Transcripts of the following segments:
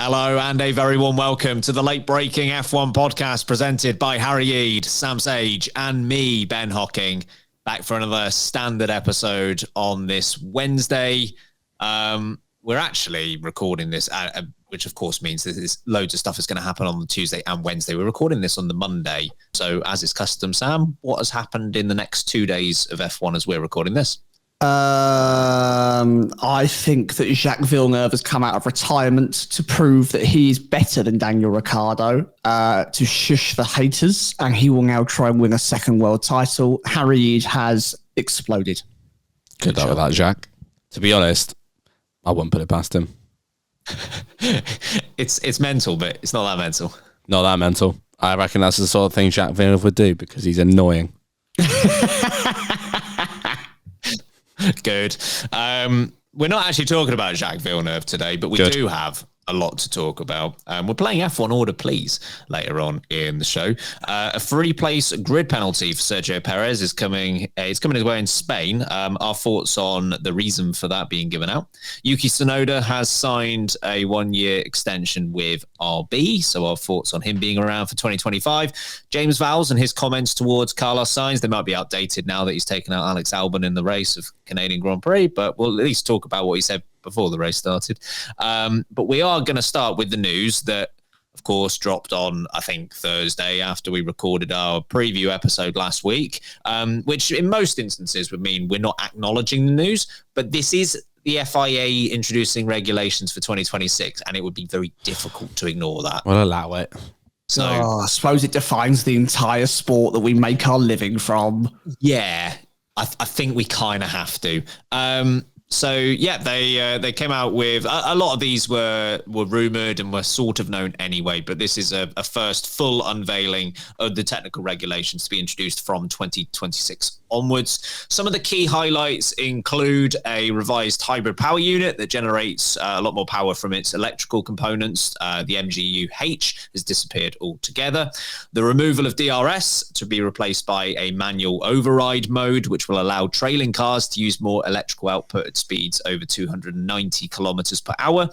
Hello and a very warm welcome to the late-breaking F1 podcast presented by Harry Eade, Sam Sage and me, Ben Hocking, back for another standard episode on this Wednesday. We're actually recording this, which of course means that loads of stuff is going to happen on the Tuesday and Wednesday. We're recording this on the Monday. So as is custom, Sam, what has happened in the next 2 days of F1 as we're recording this? I think that Jacques Villeneuve has come out of retirement to prove that he is better than Daniel Ricciardo, to shush the haters, and he will now try and win a second world title. Harry Eade has exploded. Good luck with that, Jacques. To be honest, I wouldn't put it past him. It's mental, but it's not that mental. Not that mental. I reckon that's the sort of thing Jacques Villeneuve would do because he's annoying. Good. We're not actually talking about Jacques Villeneuve today, but we do have a lot to talk about. We're playing F1 Order Please later on in the show. A free-place grid penalty for Sergio Perez is coming. It's coming his way in Spain. Our thoughts on the reason for that being given out. Yuki Tsunoda has signed a 1-year extension with RB, so our thoughts on him being around for 2025. James Vowles and his comments towards Carlos Sainz. They might be outdated now that he's taken out Alex Albon in the race of Canadian Grand Prix, but we'll at least talk about what he said before the race started. But we are going to start with the news that, of course, dropped on, I think, Thursday after we recorded our preview episode last week, which in most instances would mean we're not acknowledging the news, but this is the FIA introducing regulations for 2026, and it would be very difficult to ignore that. We'll allow it. So I suppose it defines the entire sport that we make our living from. Yeah, I think we kind of have to. So yeah, they came out with a lot of these were rumored and were sort of known anyway, but this is a first full unveiling of the technical regulations to be introduced from 2026 onwards. Some of the key highlights include a revised hybrid power unit that generates a lot more power from its electrical components. The MGU-H has disappeared altogether. The removal of DRS to be replaced by a manual override mode, which will allow trailing cars to use more electrical output at speeds over 290 kilometers per hour.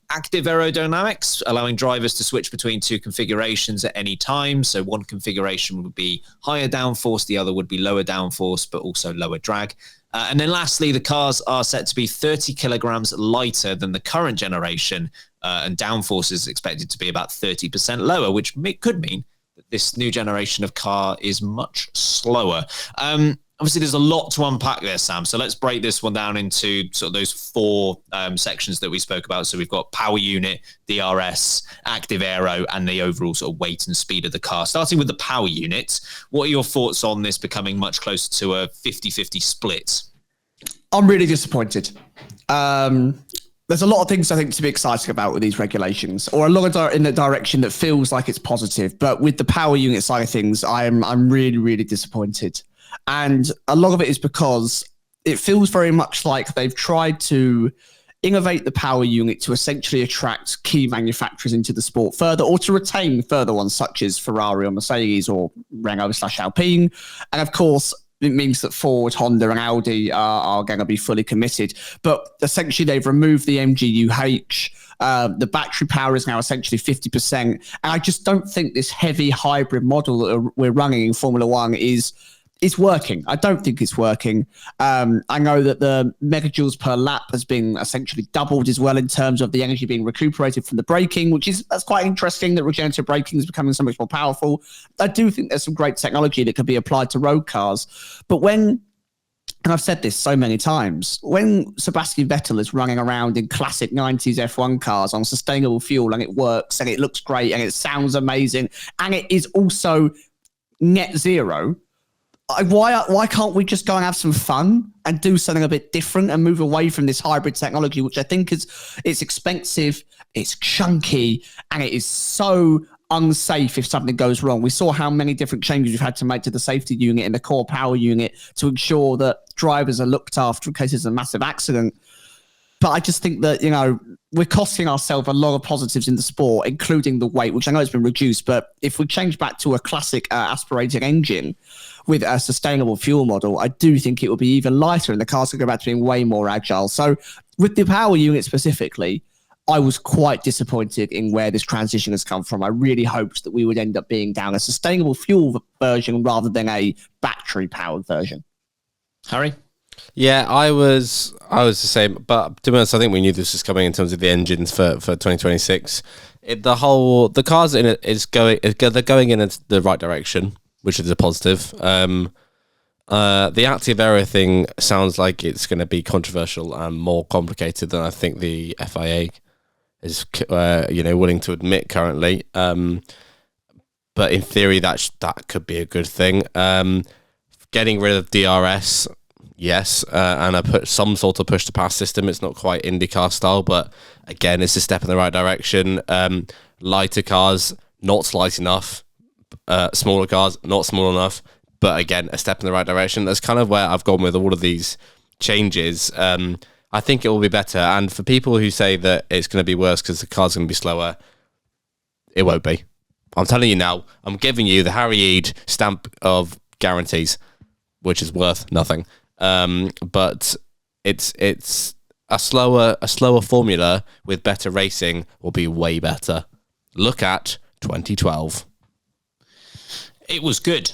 Active aerodynamics, allowing drivers to switch between two configurations at any time. So one configuration would be higher downforce, the other would be lower downforce, but also lower drag. And then lastly, the cars are set to be 30 kilograms lighter than the current generation, and downforce is expected to be about 30% lower, which could mean that this new generation of car is much slower. Obviously, there's a lot to unpack there, Sam. So let's break this one down into sort of those four sections that we spoke about. So we've got power unit, DRS, active aero, and the overall sort of weight and speed of the car. Starting with the power unit, what are your thoughts on this becoming much closer to a 50-50 split? I'm really disappointed. There's a lot of things I think to be excited about with these regulations, or a lot of in the direction that feels like it's positive. But with the power unit side of things, I'm really, really disappointed. And a lot of it is because it feels very much like they've tried to innovate the power unit to essentially attract key manufacturers into the sport further, or to retain further ones such as Ferrari or Mercedes or Renault/Alpine. And of course, it means that Ford, Honda and Audi are going to be fully committed. But essentially, they've removed the MGU-H. The battery power is now essentially 50%. And I just don't think this heavy hybrid model that we're running in Formula One is working. I don't think it's working. I know that the megajoules per lap has been essentially doubled as well in terms of the energy being recuperated from the braking, that's quite interesting that regenerative braking is becoming so much more powerful. I do think there's some great technology that could be applied to road cars. But and I've said this so many times, when Sebastian Vettel is running around in classic 90s F1 cars on sustainable fuel and it works and it looks great and it sounds amazing and it is also net zero, why can't we just go and have some fun and do something a bit different and move away from this hybrid technology, which I think it's expensive, it's chunky, and it is so unsafe if something goes wrong. We saw how many different changes we've had to make to the safety unit and the core power unit to ensure that drivers are looked after in case there's a massive accident. But I just think that, we're costing ourselves a lot of positives in the sport, including the weight, which I know has been reduced. But if we change back to a classic aspirated engine with a sustainable fuel model, I do think it will be even lighter and the cars will go back to being way more agile. So with the power unit specifically, I was quite disappointed in where this transition has come from. I really hoped that we would end up being down a sustainable fuel version rather than a battery-powered version. Harry? Yeah, I was the same. But to be honest, I think we knew this was coming in terms of the engines for 2026. The cars they're going in the right direction, which is a positive. The active error thing sounds like it's going to be controversial and more complicated than I think the FIA is willing to admit currently. But in theory, that could be a good thing. Getting rid of DRS, yes, and I put some sort of push to pass system. It's not quite IndyCar style, but again, it's a step in the right direction. Lighter cars, not light enough. Smaller cars, not small enough. But again, a step in the right direction. That's kind of where I've gone with all of these changes. I think it will be better. And for people who say that it's going to be worse because the car's going to be slower, it won't be. I'm telling you now. I'm giving you the Harry Eid stamp of guarantees, which is worth nothing. But it's a slower formula with better racing will be way better. Look at 2012. It was good.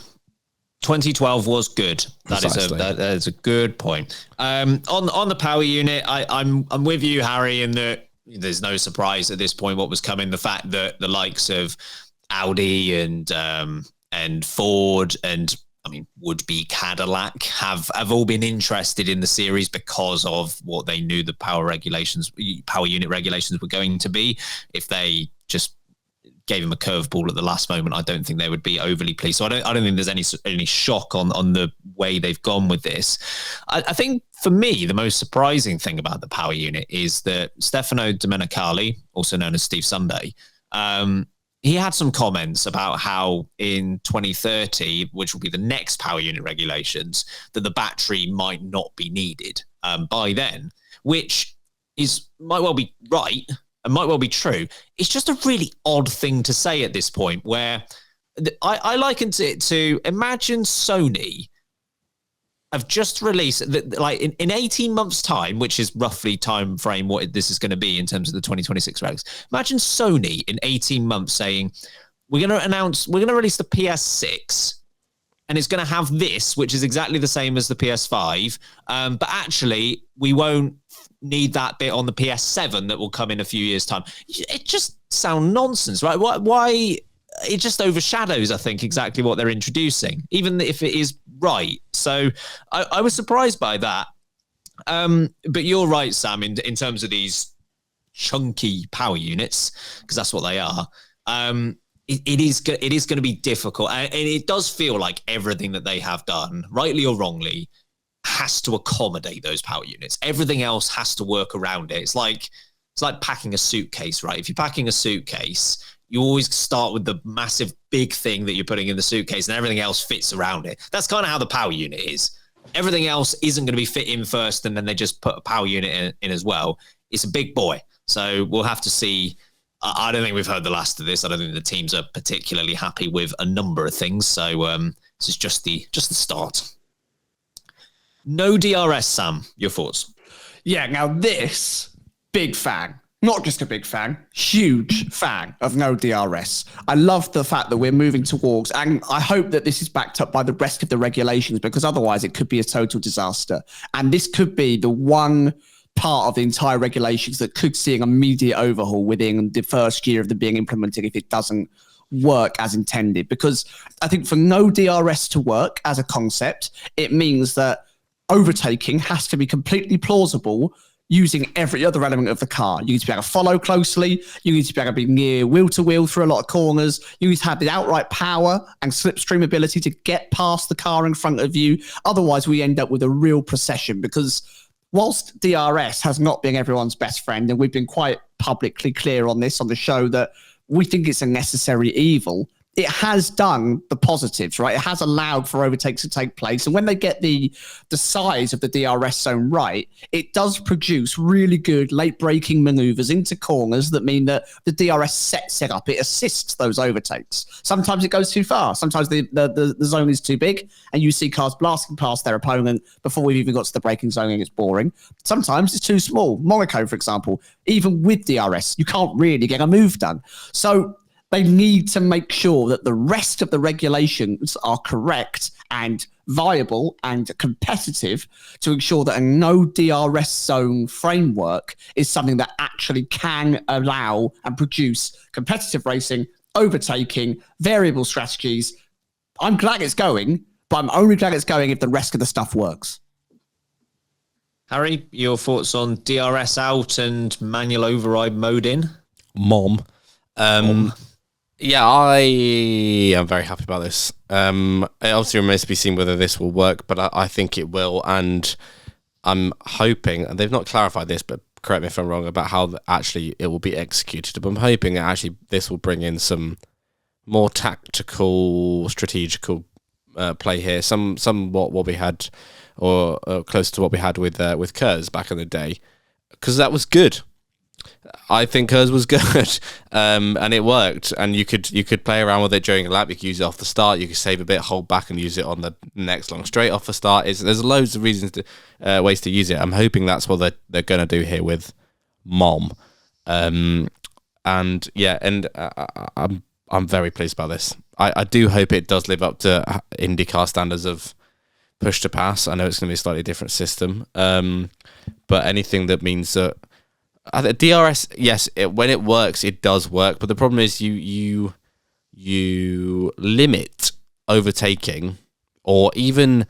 2012 was good. That is a good point. On the power unit, I'm with you, Harry, in that there's no surprise at this point what was coming. The fact that the likes of Audi and Ford and would-be Cadillac have all been interested in the series because of what they knew the power unit regulations were going to be. If they just gave him a curveball at the last moment, I don't think they would be overly pleased. So I don't think there's any shock on the way they've gone with this. I think for me, the most surprising thing about the power unit is that Stefano Domenicali, also known as Steve Sunday, he had some comments about how in 2030, which will be the next power unit regulations, that the battery might not be needed by then, which might well be right and might well be true. It's just a really odd thing to say at this point, where I likened it to, imagine Sony have just released, like in 18 months' time, which is roughly time frame what this is going to be in terms of the 2026 regs. Imagine Sony in 18 months saying, we're going to release the PS6, and it's going to have this, which is exactly the same as the PS5, but actually we won't need that bit on the PS7 that will come in a few years' time. It just sounds nonsense, right? Why? It just overshadows, I think, exactly what they're introducing, even if it is right. So I was surprised by that. But you're right, Sam, in terms of these chunky power units, because that's what they are. It is going to be difficult. And it does feel like everything that they have done, rightly or wrongly, has to accommodate those power units. Everything else has to work around it. It's like packing a suitcase, right? If you're packing a suitcase, you always start with the massive big thing that you're putting in the suitcase, and everything else fits around it. That's kind of how the power unit is. Everything else isn't going to be fit in first, and then they just put a power unit in as well. It's a big boy. So we'll have to see. I don't think we've heard the last of this. I don't think the teams are particularly happy with a number of things. So this is just the start. No DRS, Sam. Your thoughts? Yeah, now this, big fan. Not just a big fan, huge fan of no DRS. I love the fact that we're moving towards, and I hope that this is backed up by the rest of the regulations, because otherwise it could be a total disaster. And this could be the one part of the entire regulations that could see an immediate overhaul within the first year of them being implemented if it doesn't work as intended. Because I think for no DRS to work as a concept, it means that overtaking has to be completely plausible using every other element of the car. You need to be able to follow closely. You need to be able to be near wheel to wheel through a lot of corners. You need to have the outright power and slipstream ability to get past the car in front of you. Otherwise, we end up with a real procession, because whilst DRS has not been everyone's best friend, and we've been quite publicly clear on this on the show that we think it's a necessary evil, it has done the positives, right? It has allowed for overtakes to take place. And when they get the size of the DRS zone right, it does produce really good late braking maneuvers into corners that mean that the DRS sets it up. It assists those overtakes. Sometimes it goes too far. Sometimes the zone is too big and you see cars blasting past their opponent before we've even got to the braking zone and it's boring. Sometimes it's too small. Monaco, for example, even with DRS, you can't really get a move done. So they need to make sure that the rest of the regulations are correct and viable and competitive to ensure that a no DRS zone framework is something that actually can allow and produce competitive racing, overtaking, variable strategies. I'm glad it's going, but I'm only glad it's going if the rest of the stuff works. Harry, your thoughts on DRS out and manual override mode in? Mom. Yeah, I am very happy about this. It obviously remains to be seen whether this will work, but I think it will. And I'm hoping, and they've not clarified this, but correct me if I'm wrong, about how actually it will be executed. But I'm hoping that actually this will bring in some more tactical, strategical play here. Somewhat what we had, or close to what we had with Kurz back in the day, because that was good. I think hers was good, and it worked. And you could play around with it during a lap. You could use it off the start. You could save a bit, hold back, and use it on the next long straight off the start. There's loads of reasons ways to use it. I'm hoping that's what they're going to do here with Mom, I'm very pleased about this. I do hope it does live up to IndyCar standards of push to pass. I know it's going to be a slightly different system, but anything that means that. DRS, yes, when it works, it does work. But the problem is you limit overtaking, or even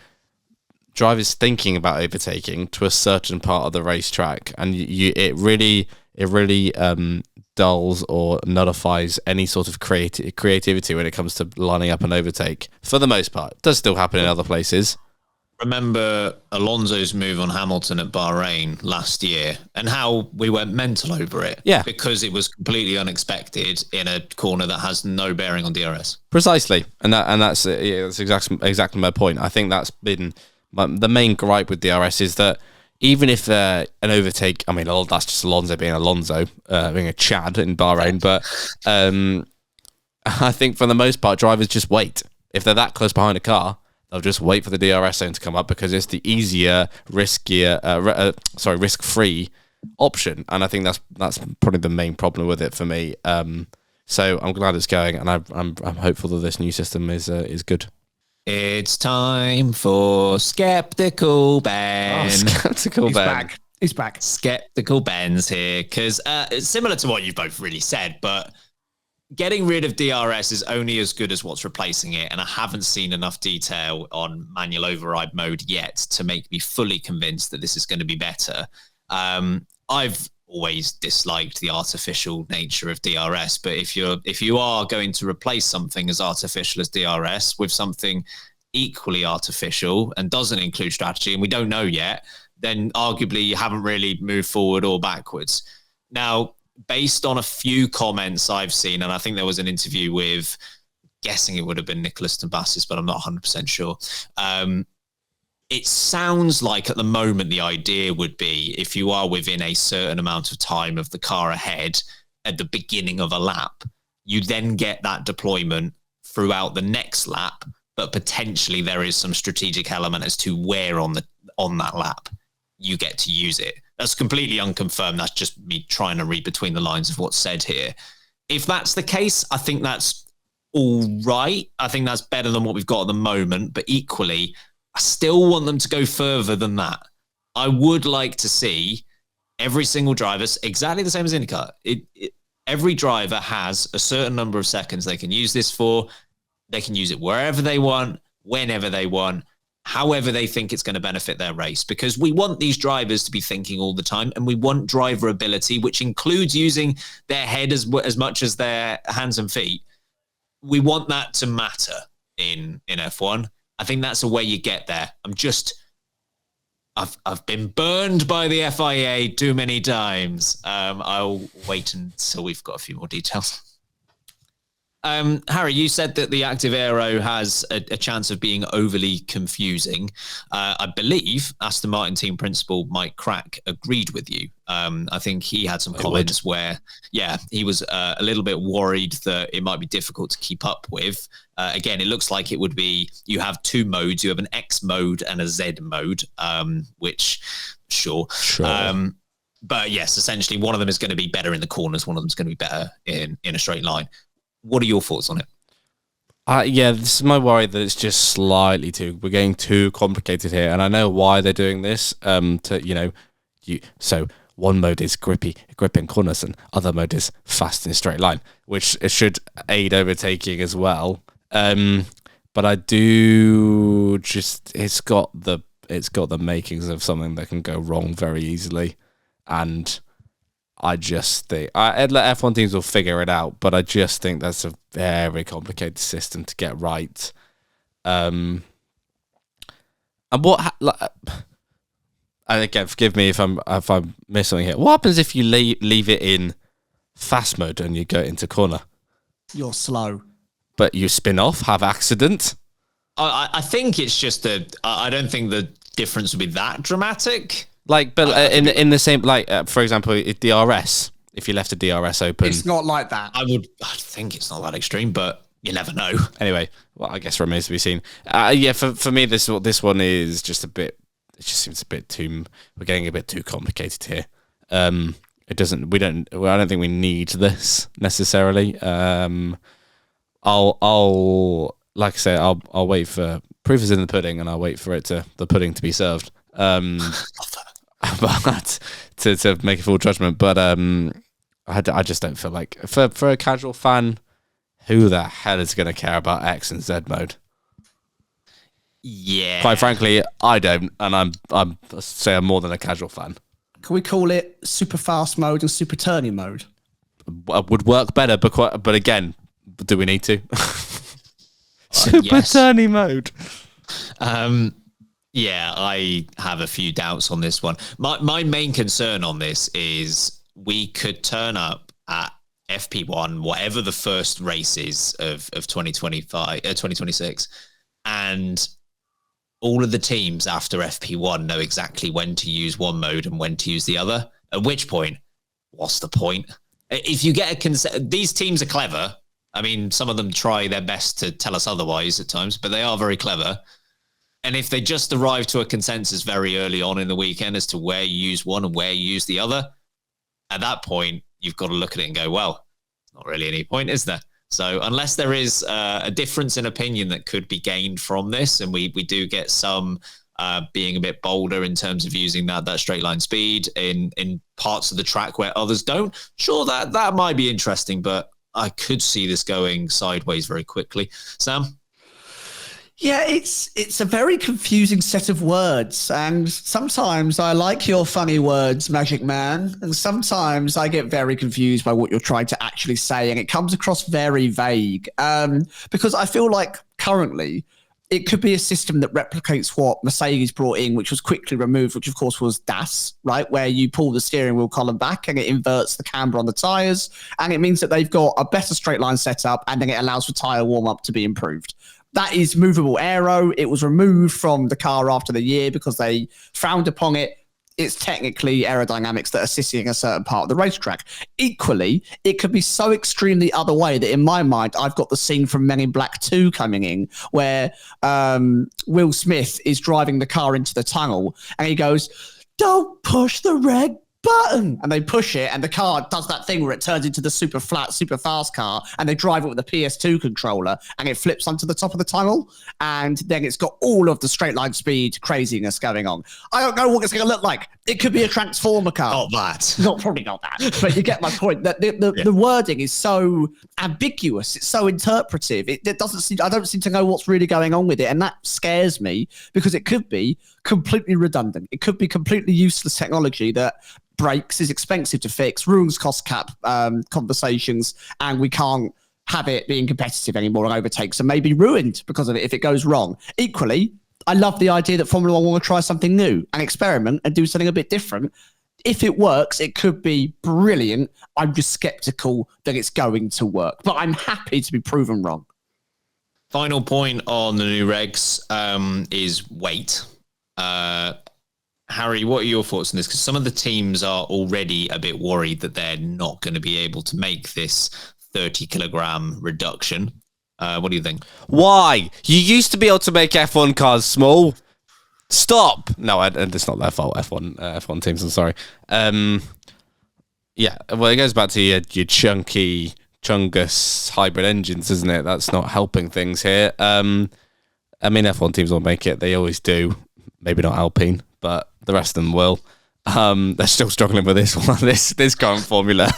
drivers thinking about overtaking to a certain part of the racetrack, and it really dulls or nullifies any sort of creativity when it comes to lining up an overtake. For the most part, it does still happen in other places. Remember Alonso's move on Hamilton at Bahrain last year and how we went mental over it. Yeah. Because it was completely unexpected in a corner that has no bearing on DRS. Precisely. That's exactly my point. I think that's been the main gripe with DRS is that even if an overtake, I mean, that's just Alonso being Alonso, being a Chad in Bahrain, but I think for the most part, drivers just wait. If they're that close behind a car, they'll just wait for the DRS zone to come up because it's the easier, risk-free option. And I think that's probably the main problem with it for me. So I'm glad it's going, and I'm hopeful that this new system is good. It's time for Skeptical Ben. Skeptical Ben. He's back. Skeptical Ben's here because it's similar to what you've both really said, but getting rid of DRS is only as good as what's replacing it, and I haven't seen enough detail on manual override mode yet to make me fully convinced that this is going to be better. I've always disliked the artificial nature of DRS, but if you are going to replace something as artificial as DRS with something equally artificial and doesn't include strategy, and we don't know yet, then arguably you haven't really moved forward or backwards. Now, based on a few comments I've seen, and I think there was an interview with, guessing it would have been Nicholas Tabassis, but I'm not 100% sure. It sounds like at the moment the idea would be if you are within a certain amount of time of the car ahead at the beginning of a lap, you then get that deployment throughout the next lap, but potentially there is some strategic element as to where on that lap you get to use it. That's completely unconfirmed. That's just me trying to read between the lines of what's said here. If that's the case, I think that's all right. I think that's better than what we've got at the moment. But equally, I still want them to go further than that. I would like to see every single driver, exactly the same as IndyCar. Every driver has a certain number of seconds they can use this for. They can use it wherever they want, whenever they want, however they think it's going to benefit their race, because we want these drivers to be thinking all the time, and we want driver ability, which includes using their head as much as their hands and feet. We want that to matter in F1. I think that's the way you get there. I've been burned by the FIA too many times. I'll wait until we've got a few more details. Harry, you said that the active aero has a chance of being overly confusing. I believe Aston Martin team principal Mike Crack agreed with you. I think he had some comments where, he was a little bit worried that it might be difficult to keep up with. Again, it looks like it would be, you have two modes. You have an X mode and a Z mode, which, sure. But yes, essentially one of them is going to be better in the corners. One of them is going to be better in a straight line. What are your thoughts on it? This is my worry that it's just slightly we're getting too complicated here, and I know why they're doing this. So one mode is grip in corners, and other mode is fast in a straight line, which it should aid overtaking as well. But I do it's got the makings of something that can go wrong very easily, and I just think F1 teams will figure it out, but I just think that's a very complicated system to get right. And again, forgive me if I'm missing something here. What happens if you leave it in fast mode and you go into corner? You're slow, but you spin off, have accident. I think it's just I don't think the difference would be that dramatic. In the same, for example, DRS. If you left a DRS open, it's not like that. I think it's not that extreme, but you never know. Anyway, well, I guess remains to be seen. For me, this one is just a bit. It just seems a bit too. We're getting a bit too complicated here. It doesn't. I don't think we need this necessarily. I'll like I say, I'll wait for proof is in the pudding, and I'll wait for the pudding to be served. But to make a full judgment, but I just don't feel like for a casual fan, who the hell is going to care about X and Z mode? Yeah, quite frankly, I don't, and I'm more than a casual fan. Can we call it super fast mode and super turny mode? Would work better, but again, do we need to? Super turny mode. Yeah, I have a few doubts on this one. My main concern on this is we could turn up at FP1, whatever the first race is of 2026, and all of the teams after FP1 know exactly when to use one mode and when to use the other. At which point, what's the point? If you get these teams are clever. I mean, some of them try their best to tell us otherwise at times, but they are very clever. And if they just arrive to a consensus very early on in the weekend as to where you use one and where you use the other, at that point, you've got to look at it and go, well, not really any point, is there? So unless there is a difference in opinion that could be gained from this, and we do get some being a bit bolder in terms of using that straight line speed in parts of the track where others don't, sure, that might be interesting, but I could see this going sideways very quickly. Sam? Yeah, it's a very confusing set of words, and sometimes I like your funny words, Magic Man, and sometimes I get very confused by what you're trying to actually say, and it comes across very vague. Because I feel like currently it could be a system that replicates what Mercedes brought in, which was quickly removed, which of course was DAS, right? Where you pull the steering wheel column back and it inverts the camber on the tyres, and it means that they've got a better straight line setup, and then it allows for tyre warm up to be improved. That is movable aero. It was removed from the car after the year because they frowned upon it. It's technically aerodynamics that are sitting a certain part of the racetrack. Equally, it could be so extremely other way that in my mind, I've got the scene from Men in Black 2 coming in where Will Smith is driving the car into the tunnel and he goes, "Don't push the red button," and they push it, and the car does that thing where it turns into the super flat, super fast car, and they drive it with a PS2 controller, and it flips onto the top of the tunnel, and then it's got all of the straight line speed craziness going on. I don't know what it's going to look like. It could be a transformer car. Not that. Probably not that. But you get my point. That the wording is so ambiguous. It's so interpretive. It doesn't seem. I don't seem to know what's really going on with it, and that scares me because it could be completely redundant. It could be completely useless technology that breaks, is expensive to fix, ruins cost cap conversations, and we can't have it being competitive anymore and overtakes and maybe ruined because of it if it goes wrong. Equally, I love the idea that Formula One want to try something new and experiment and do something a bit different. if it works, it could be brilliant. I'm just skeptical that it's going to work, but I'm happy to be proven wrong. Final point on the new regs is weight. Harry, what are your thoughts on this? Because some of the teams are already a bit worried that they're not going to be able to make this 30 kilogram reduction. What do you think? Why? You used to be able to make F1 cars small. Stop. No, it's not their fault. F1 teams. I'm sorry. Yeah. Well, it goes back to your chunky Chungus hybrid engines, isn't it? That's not helping things here. I mean, F1 teams will make it. They always do. Maybe not Alpine, but the rest of them will. They're still struggling with this one, this current formula.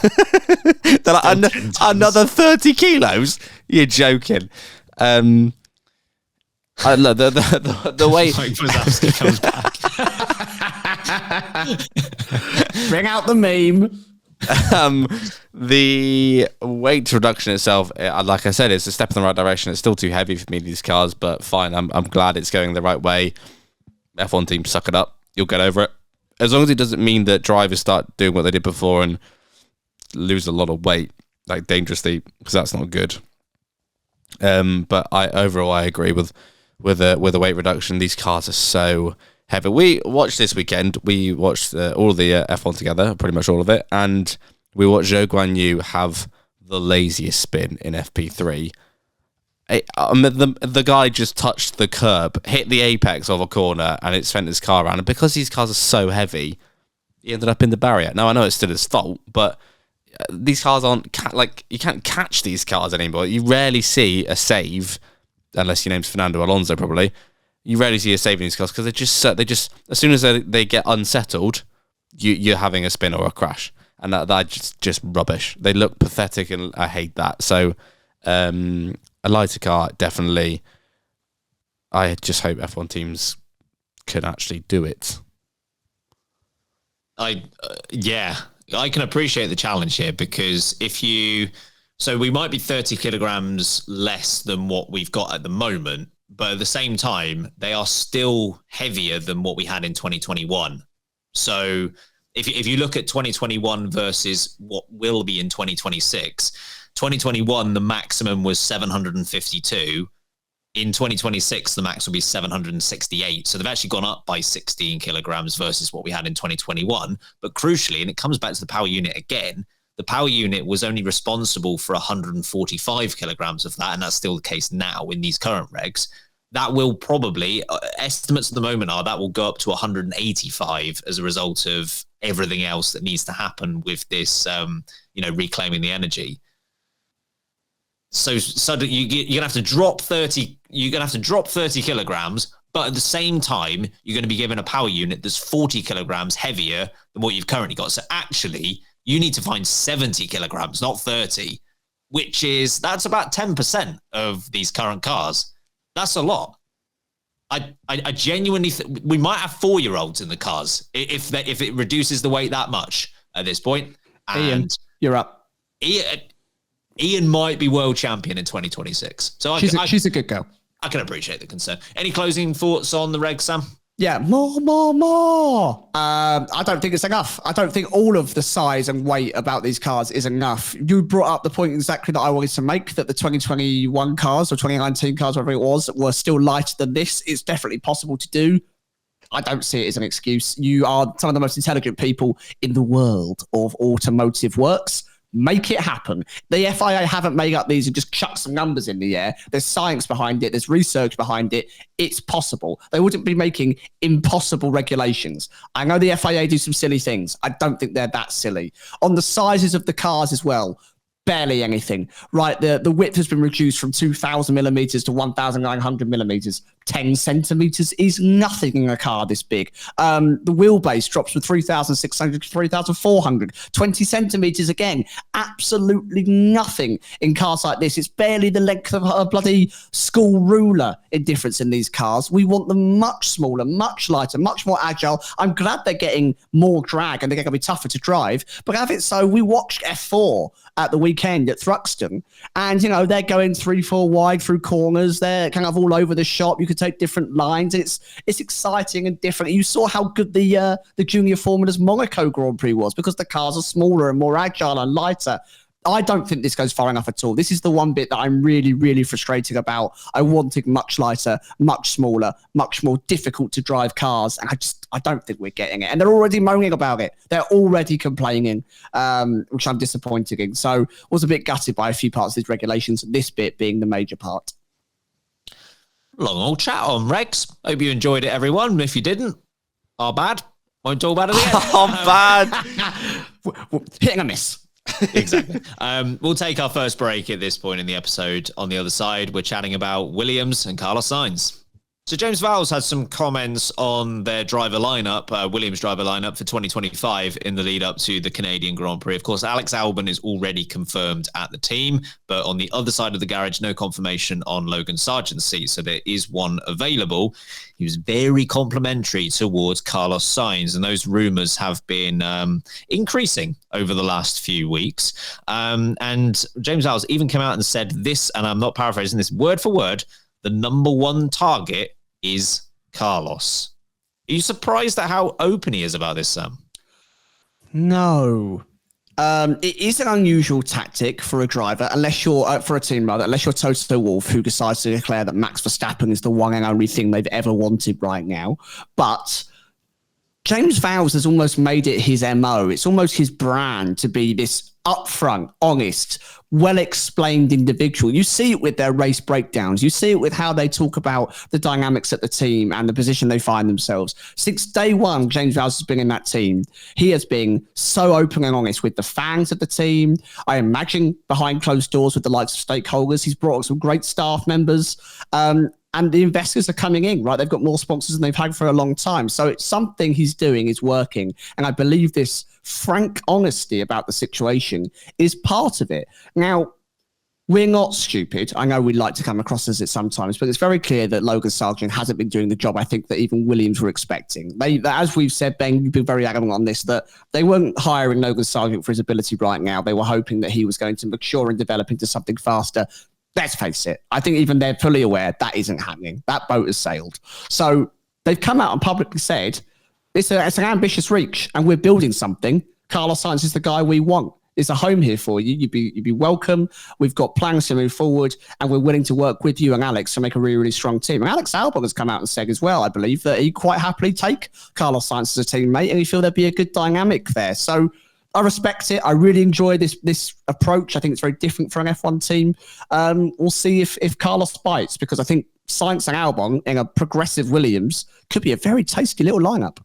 They're like, another 30 kilos? You're joking. Look, the way Mike Wazowski comes back. Bring out the meme. The weight reduction itself, like I said, it's a step in the right direction. It's still too heavy for me, these cars, but fine. I'm glad it's going the right way. F1 team, suck it up. You'll get over it. As long as it doesn't mean that drivers start doing what they did before and lose a lot of weight, like dangerously, because that's not good. But overall I agree with the weight reduction. These cars are so heavy. We watched this weekend. We watched all of the F1 together, pretty much all of it, and we watched Zhou Guanyu have the laziest spin in FP3. The guy just touched the curb, hit the apex of a corner, and it sent his car around. And because these cars are so heavy, he ended up in the barrier. Now, I know it's still his fault, but these cars aren't... you can't catch these cars anymore. You rarely see a save, unless your name's Fernando Alonso, probably. You rarely see a save in these cars because they just as soon as they get unsettled, you're having a spin or a crash. And that's just rubbish. They look pathetic, and I hate that. So... a lighter car, definitely. I just hope F1 teams can actually do it. Yeah, I can appreciate the challenge here, because so we might be 30 kilograms less than what we've got at the moment, but at the same time, they are still heavier than what we had in 2021. So if you look at 2021 versus what will be in 2026, 2021, the maximum was 752. In 2026, the max will be 768. So they've actually gone up by 16 kilograms versus what we had in 2021. But crucially, and it comes back to the power unit again, the power unit was only responsible for 145 kilograms of that. And that's still the case now in these current regs. That will probably, estimates at the moment are that will go up to 185 as a result of everything else that needs to happen with this, reclaiming the energy. So suddenly you're gonna have to drop 30. You're gonna have to drop 30 kilograms, but at the same time, you're going to be given a power unit that's 40 kilograms heavier than what you've currently got. So actually, you need to find 70 kilograms, not 30, that's about 10% of these current cars. That's a lot. I genuinely we might have 4-year-olds in the cars if it reduces the weight that much at this point. And Ian, you're up. Ian might be world champion in 2026. So she's a good girl. I can appreciate the concern. Any closing thoughts on the reg, Sam? Yeah, more. I don't think it's enough. I don't think all of the size and weight about these cars is enough. You brought up the point exactly that I wanted to make, that the 2021 cars or 2019 cars, whatever it was, were still lighter than this. It's definitely possible to do. I don't see it as an excuse. You are some of the most intelligent people in the world of automotive works. Make it happen. The FIA haven't made up these and just chucked some numbers in the air. There's science behind it. There's research behind it. It's possible. They wouldn't be making impossible regulations. I know the FIA do some silly things. I don't think they're that silly. On the sizes of the cars as well, barely anything, right? The width has been reduced from 2,000 millimeters to 1,900 millimeters. 10 centimeters is nothing in a car this big. The wheelbase drops from 3,600 to 3,400. 20 centimeters again, absolutely nothing in cars like this. It's barely the length of a bloody school ruler in difference in these cars. We want them much smaller, much lighter, much more agile. I'm glad they're getting more drag and they're going to be tougher to drive. But have it so, we watched F4 at the weekend at Thruxton, and they're going 3-4 wide through corners. They're kind of all over the shop. You can could take different lines. It's exciting and different. You saw how good the Junior Formula's Monaco Grand Prix was because the cars are smaller and more agile and lighter. I don't think this goes far enough at all. This is the one bit that I'm really, really frustrated about. I wanted much lighter, much smaller, much more difficult to drive cars. And I don't think we're getting it. And they're already moaning about it. They're already complaining, which I'm disappointed in. So was a bit gutted by a few parts of these regulations, this bit being the major part. Long old chat on regs. Hope you enjoyed it, everyone. If you didn't, our bad. Won't talk about it again. Oh, bad. Hitting a miss. Exactly. We'll take our first break at this point in the episode. On the other side, we're chatting about Williams and Carlos Sainz. So James Vowles had some comments on their driver lineup, Williams driver lineup for 2025 in the lead up to the Canadian Grand Prix. Of course, Alex Albon is already confirmed at the team, but on the other side of the garage, no confirmation on Logan Sargent's seat. So there is one available. He was very complimentary towards Carlos Sainz, and those rumors have been increasing over the last few weeks. And James Vowles even came out and said this, and I'm not paraphrasing this word for word, the number one target is Carlos. Are you surprised at how open he is about this, Sam? No. It is an unusual tactic for a driver, unless you're for a team rather, unless you're Toto Wolff, who decides to declare that Max Verstappen is the one and only thing they've ever wanted right now. But James Vowles has almost made it his MO. It's almost his brand to be this upfront, honest, well-explained individual. You see it with their race breakdowns. You see it with how they talk about the dynamics at the team and the position they find themselves. Since day one, James Vowles has been in that team. He has been so open and honest with the fans of the team. I imagine behind closed doors with the likes of stakeholders. He's brought some great staff members. And the investors are coming in, right? They've got more sponsors than they've had for a long time. So it's something he's doing is working. And I believe this frank honesty about the situation is part of it. Now, we're not stupid. I know we like to come across as it sometimes, but it's very clear that Logan Sargent hasn't been doing the job I think that even Williams were expecting. As we've said, Ben, you've been very adamant on this, that they weren't hiring Logan Sargent for his ability right now. They were hoping that he was going to mature and develop into something faster. Let's face it. I think even they're fully aware that isn't happening. That boat has sailed. So they've come out and publicly said, it's an ambitious reach and we're building something. Carlos Sainz is the guy we want. There's a home here for you. You'd be welcome. We've got plans to move forward and we're willing to work with you and Alex to make a really, really strong team. And Alex Albon has come out and said as well, I believe, that he'd quite happily take Carlos Sainz as a teammate and he feel there'd be a good dynamic there. So I respect it. I really enjoy this approach. I think it's very different for an F1 team. We'll see if Carlos bites, because I think Sainz and Albon in a progressive Williams could be a very tasty little lineup.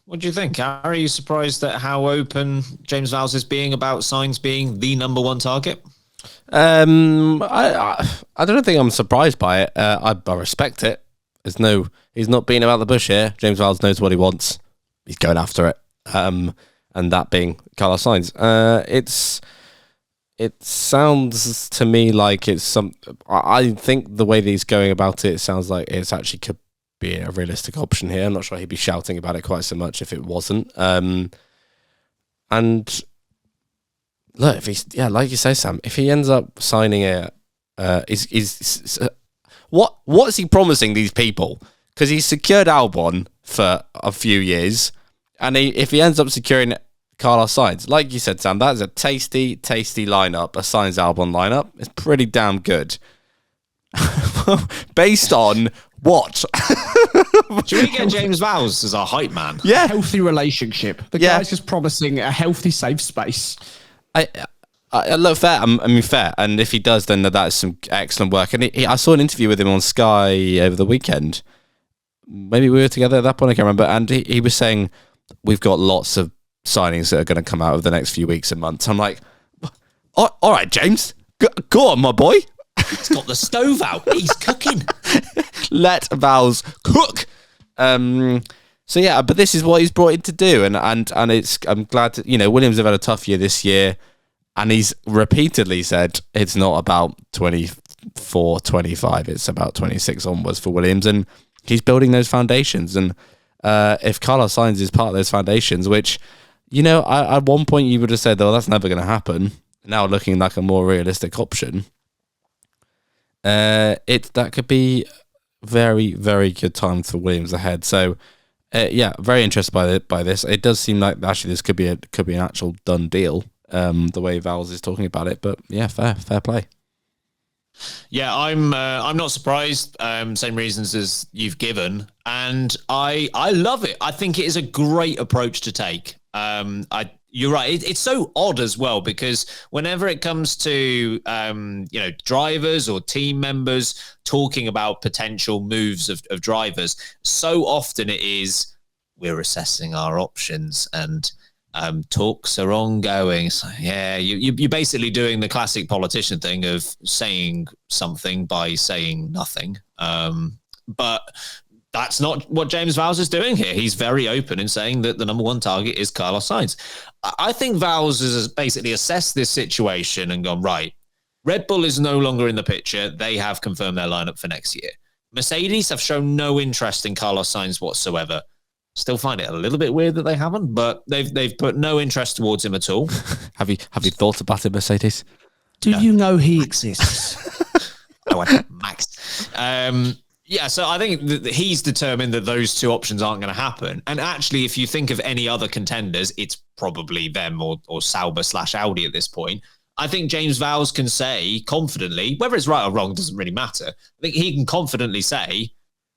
What do you think? Are you surprised at how open James Vowles is being about Sainz being the number one target? I don't think I'm surprised by it. I respect it. He's not being about the bush here. James Vowles knows what he wants. He's going after it. And that being Carlos Sainz. It sounds to me like it's some. I think the way that he's going about it sounds like it's actually could be a realistic option here. I'm not sure he'd be shouting about it quite so much if it wasn't. And look, if he's like you say, Sam, if he ends up signing what is he promising these people? Because he's secured Albon for a few years, and if he ends up securing Carlos Sainz, like you said, Sam, that is a tasty lineup. A Sainz Albon lineup. It's pretty damn good. Based on what? Should we get James Vowles as our hype man? Yeah, healthy relationship. The guy's just promising a healthy, safe space. I look fair. I mean, fair. And if he does, then that's some excellent work. And I saw an interview with him on Sky over the weekend. Maybe we were together at that point. I can't remember. And he was saying we've got lots of signings that are going to come out over the next few weeks and months. I'm like, all right, James, go on, my boy. He's got the stove out. He's cooking. Let Vowles cook. So yeah, but this is what he's brought in to do, and it's. I'm glad Williams have had a tough year this year, and he's repeatedly said it's not about 24, 25. It's about 26 onwards for Williams, and he's building those foundations. And if Carlos Sainz is part of those foundations, which at one point you would have said, "Oh, that's never going to happen." Now looking like a more realistic option. That could be very, very good time for Williams ahead. So, very interested by this. It does seem like actually this could be an actual done deal. The way Vowles is talking about it, but yeah, fair play. Yeah, I'm not surprised. Same reasons as you've given, and I love it. I think it is a great approach to take. You're right. It's so odd as well because whenever it comes to drivers or team members talking about potential moves of drivers, so often it is we're assessing our options and talks are ongoing. So yeah, you're basically doing the classic politician thing of saying something by saying nothing. But that's not what James Vowles is doing here. He's very open in saying that the number one target is Carlos Sainz. I think Vowles has basically assessed this situation and gone, right, Red Bull is no longer in the picture. They have confirmed their lineup for next year. Mercedes have shown no interest in Carlos Sainz whatsoever. Still find it a little bit weird that they haven't, but they've put no interest towards him at all. Have you thought about it, Mercedes? Do you know he exists? I went Max. So I think that he's determined that those two options aren't going to happen. And actually, if you think of any other contenders, it's probably them or Sauber/Audi at this point. I think James Vowles can say confidently, whether it's right or wrong doesn't really matter. I think he can confidently say,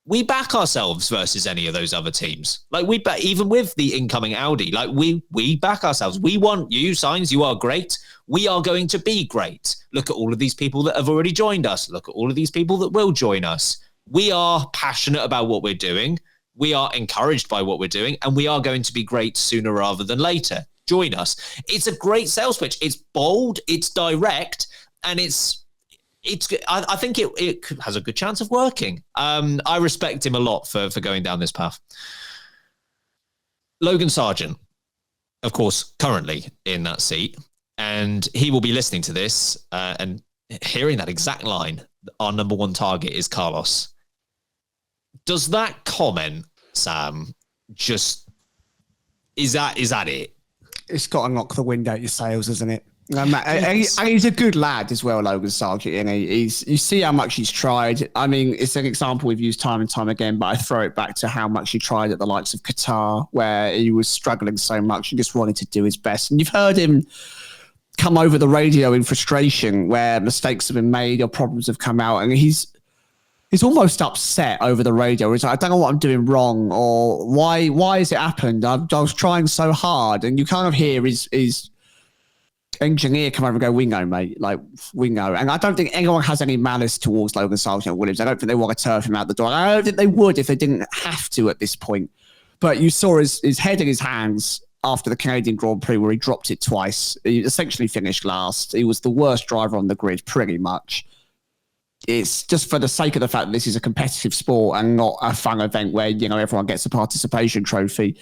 we back ourselves versus any of those other teams. Like even with the incoming Audi, like we back ourselves. We want you, Sainz. You are great. We are going to be great. Look at all of these people that have already joined us. Look at all of these people that will join us. We are passionate about what we're doing. We are encouraged by what we're doing, and we are going to be great sooner rather than later. Join us. It's a great sales pitch. It's bold. It's direct, and I think it has a good chance of working. I respect him a lot for going down this path. Logan Sargent, of course, currently in that seat, and he will be listening to this and hearing that exact line. Our number one target is Carlos. Does that comment, Sam, just is that it? It's got to knock the wind out your sails, isn't it? And he's a good lad as well, Logan Sargent. And you see how much he's tried. I mean, it's an example we've used time and time again, but I throw it back to how much he tried at the likes of Qatar, where he was struggling so much. He just wanted to do his best. And you've heard him come over the radio in frustration where mistakes have been made or problems have come out. And he's almost upset over the radio. He's like, I don't know what I'm doing wrong, or why has it happened? I was trying so hard. And you kind of hear his engineer come over and go, we know, mate. Like, we know. And I don't think anyone has any malice towards Logan Sargent or Williams. I don't think they want to turf him out the door. I don't think they would if they didn't have to at this point. But you saw his head in his hands after the Canadian Grand Prix where he dropped it twice. He essentially finished last. He was the worst driver on the grid, pretty much. It's just for the sake of the fact that this is a competitive sport and not a fun event where, everyone gets a participation trophy.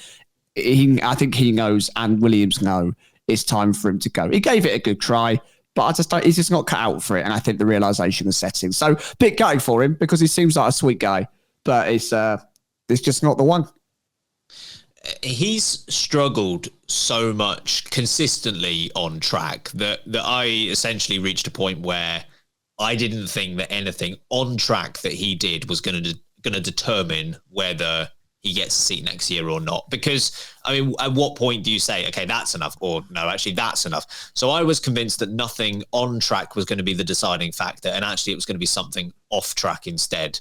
I think he knows, and Williams know, it's time for him to go. He gave it a good try, but he's just not cut out for it. And I think the realization is setting. So bit gutting for him because he seems like a sweet guy, but it's just not the one. He's struggled so much consistently on track that I essentially reached a point where I didn't think that anything on track that he did was going to determine whether he gets a seat next year or not. Because, I mean, at what point do you say, okay, that's enough, or no, actually that's enough? So I was convinced that nothing on track was going to be the deciding factor, and actually it was going to be something off track instead.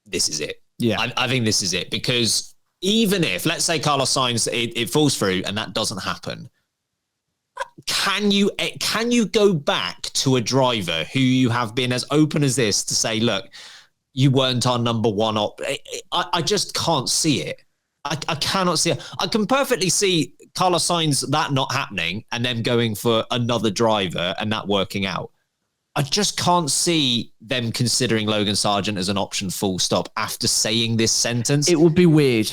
This is it. Yeah. I think this is it, because even if, let's say Carlos Sainz, it falls through and that doesn't happen, can you go back to a driver who you have been as open as this to say, look, you weren't our number one I just can't see it. I cannot see it. I can perfectly see Carlos Sainz that not happening and them going for another driver and that working out. I just can't see them considering Logan Sargent as an option full stop after saying this sentence. It would be weird.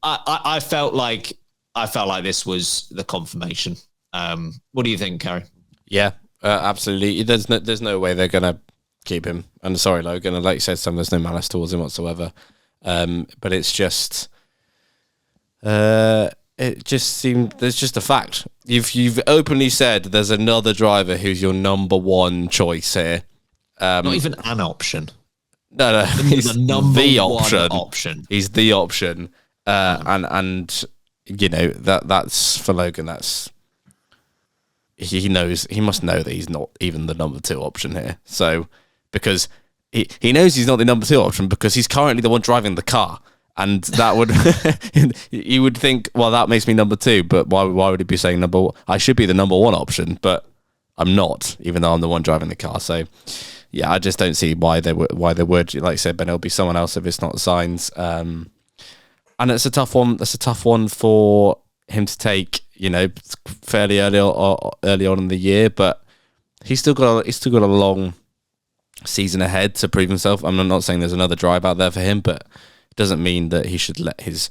I felt like this was the confirmation. What do you think, Carrie? Yeah, absolutely. There's no way they're gonna keep him. I'm sorry, Logan. And like you said, Sam, there's no malice towards him whatsoever. But it's just, it just seemed there's just a fact. You've openly said there's another driver who's your number one choice here. Not even an option. No, he's the number the one option. He's the option, and you know that's for Logan. He must know that he's not even the number 2 option here. So because he knows he's not the number 2 option because he's currently the one driving the car, and that would you would think, well, that makes me number 2. But why would he be saying number 1? I should be the number 1 option, but I'm not, even though I'm the one driving the car. So. Yeah, I just don't see why they would. Like I said, Ben, it'll be someone else if it's not Sainz. And it's a tough one. That's a tough one for him to take. You know, fairly early on in the year, but he's still got a long season ahead to prove himself. I'm not saying there's another drive out there for him, but it doesn't mean that he should let his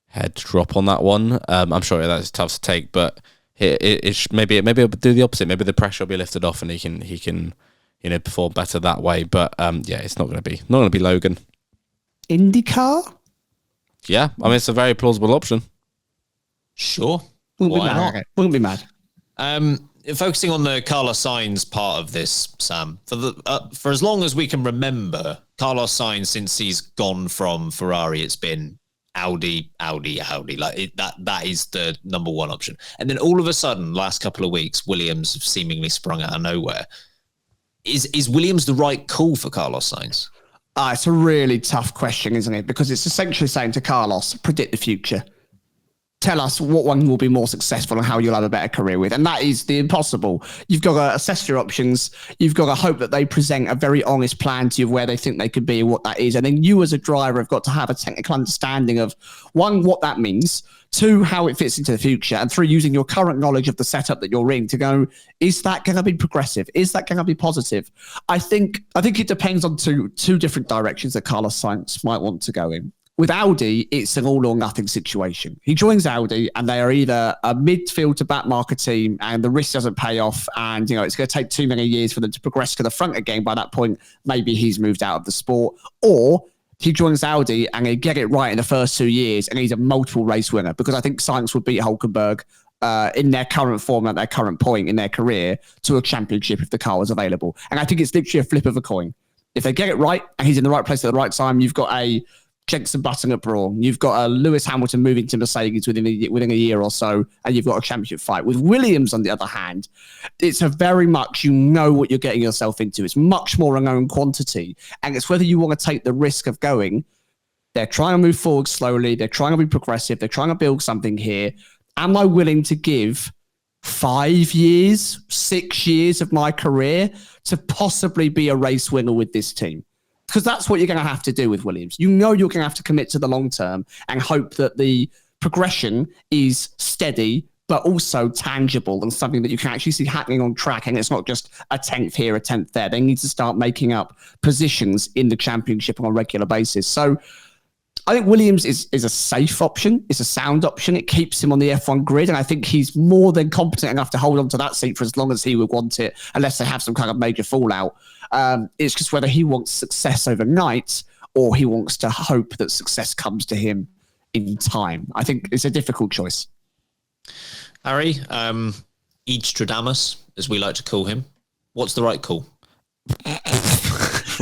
head drop on that one. I'm sure that's tough to take, but maybe it'll do the opposite. Maybe the pressure will be lifted off, and he can. You know, perform better that way, but yeah, it's not going to be Logan. IndyCar? Yeah, I mean it's a very plausible option. Sure, Wouldn't why be mad. not? Wouldn't be mad. Focusing on the Carlos Sainz part of this, Sam, for as long as we can remember, Carlos Sainz, since he's gone from Ferrari, it's been Audi. Like that is the number 1 option, and then all of a sudden, last couple of weeks, Williams have seemingly sprung out of nowhere. Is Williams the right call for Carlos Sainz? It's a really tough question, isn't it? Because it's essentially saying to Carlos, predict the future. Tell us what one will be more successful and how you'll have a better career with. And that is the impossible. You've got to assess your options. You've got to hope that they present a very honest plan to you of where they think they could be and what that is. And then you as a driver have got to have a technical understanding of, 1, what that means, 2, how it fits into the future, and 3, using your current knowledge of the setup that you're in to go, is that going to be progressive? Is that going to be positive? I think it depends on two different directions that Carlos Sainz might want to go in. With Audi, it's an all or nothing situation. He joins Audi and they are either a midfield to back marker team and the risk doesn't pay off, and you know it's going to take too many years for them to progress to the front again. By that point, maybe he's moved out of the sport, or he joins Audi and they get it right in the first 2 years and he's a multiple race winner, because I think Sainz would beat Hulkenberg in their current form at their current point in their career to a championship if the car was available. And I think it's literally a flip of a coin. If they get it right and he's in the right place at the right time, you've got a Jenson Button at Brawn. You've got a Lewis Hamilton moving to Mercedes within a year or so, and you've got a championship fight. With Williams, on the other hand, it's a very much, you know what you're getting yourself into. It's much more a known quantity, and it's whether you want to take the risk of going, they're trying to move forward slowly, they're trying to be progressive, they're trying to build something here. Am I willing to give 5 years, 6 years of my career to possibly be a race winner with this team? Because that's what you're going to have to do with Williams. You know you're going to have to commit to the long term and hope that the progression is steady, but also tangible and something that you can actually see happening on track. And it's not just a 10th here, a 10th there. They need to start making up positions in the championship on a regular basis. So I think Williams is a safe option. It's a sound option. It keeps him on the F1 grid. And I think he's more than competent enough to hold on to that seat for as long as he would want it, unless they have some kind of major fallout. It's just whether he wants success overnight or he wants to hope that success comes to him in time. I think it's a difficult choice. Harry, Eadstradamus, as we like to call him. What's the right call?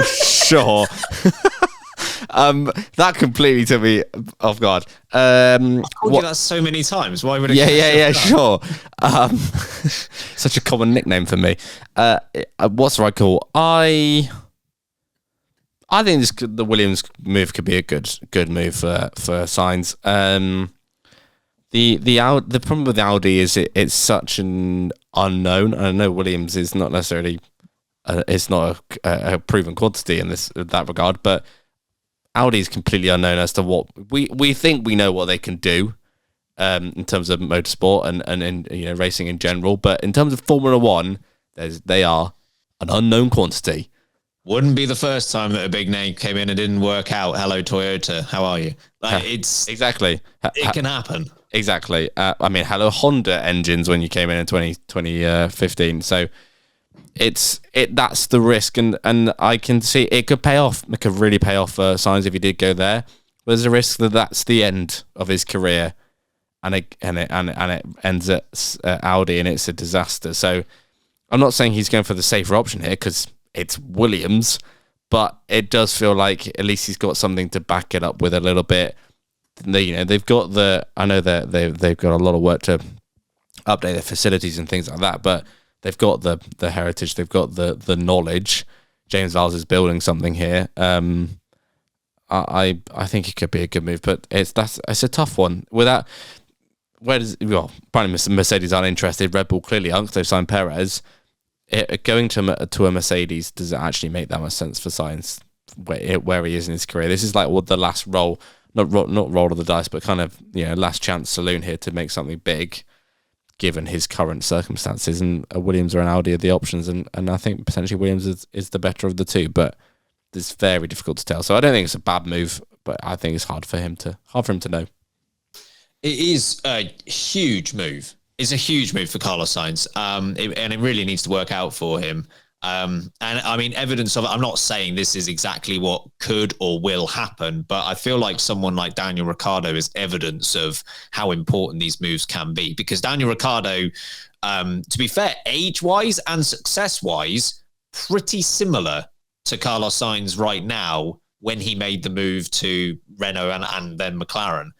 Sure. That completely took me off guard. I've called you that so many times. Why would it? Yeah, sure. Such a common nickname for me. What's the right call? I think the Williams move could be a good move for Sainz. The problem with Audi is it's such an unknown. I know Williams is not necessarily it's not a proven quantity in that regard, but Audi is completely unknown as to what we think we know what they can do in terms of motorsport and racing in general, but in terms of Formula One, they are an unknown quantity. Wouldn't be the first time that a big name came in and didn't work out. Hello, Toyota. How are you? It's exactly it can happen. Exactly. I mean, hello, Honda engines when you came in 2015. So that's the risk, and I can see it could pay off. It could really pay off for Sainz if he did go there. But there's a risk that that's the end of his career, and it ends at Audi, and it's a disaster. So I'm not saying he's going for the safer option here because it's Williams, but it does feel like at least he's got something to back it up with a little bit. They've got I know that they've got a lot of work to update their facilities and things like that, but they've got the heritage, they've got the knowledge. James Vowles is building something here. I think it could be a good move, but it's a tough one. Apparently Mercedes aren't interested. Red Bull clearly aren't. They've signed Perez. Going to a Mercedes, does it actually make that much sense for Sainz where he is in his career? This is like the last roll, not roll of the dice, but kind of last chance saloon here to make something big, given his current circumstances. And Williams or an Audi are the options, and I think potentially Williams is the better of the two, but it's very difficult to tell. So I don't think it's a bad move, but I think it's hard for him to know. It is a huge move. It's a huge move for Carlos Sainz, and it really needs to work out for him. And I mean, evidence of it, I'm not saying this is exactly what could or will happen, but I feel like someone like Daniel Ricciardo is evidence of how important these moves can be. Because Daniel Ricciardo, to be fair, age-wise and success-wise, pretty similar to Carlos Sainz right now when he made the move to Renault and then McLaren.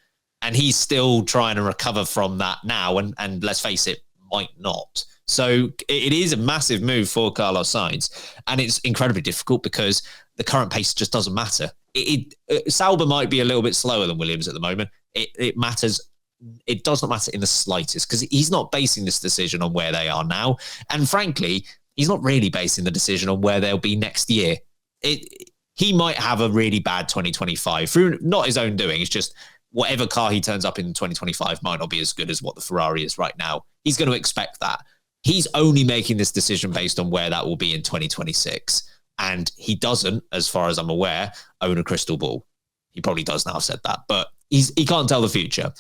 And he's still trying to recover from that now. And let's face it, might not. So it is a massive move for Carlos Sainz. And it's incredibly difficult because the current pace just doesn't matter. Sauber might be a little bit slower than Williams at the moment. It matters. It does not matter in the slightest because he's not basing this decision on where they are now. And frankly, he's not really basing the decision on where they'll be next year. He might have a really bad 2025 through not his own doing. It's just whatever car he turns up in 2025 might not be as good as what the Ferrari is right now. He's going to expect that. He's only making this decision based on where that will be in 2026. And he doesn't, as far as I'm aware, own a crystal ball. He probably does now, I've said that, but he can't tell the future.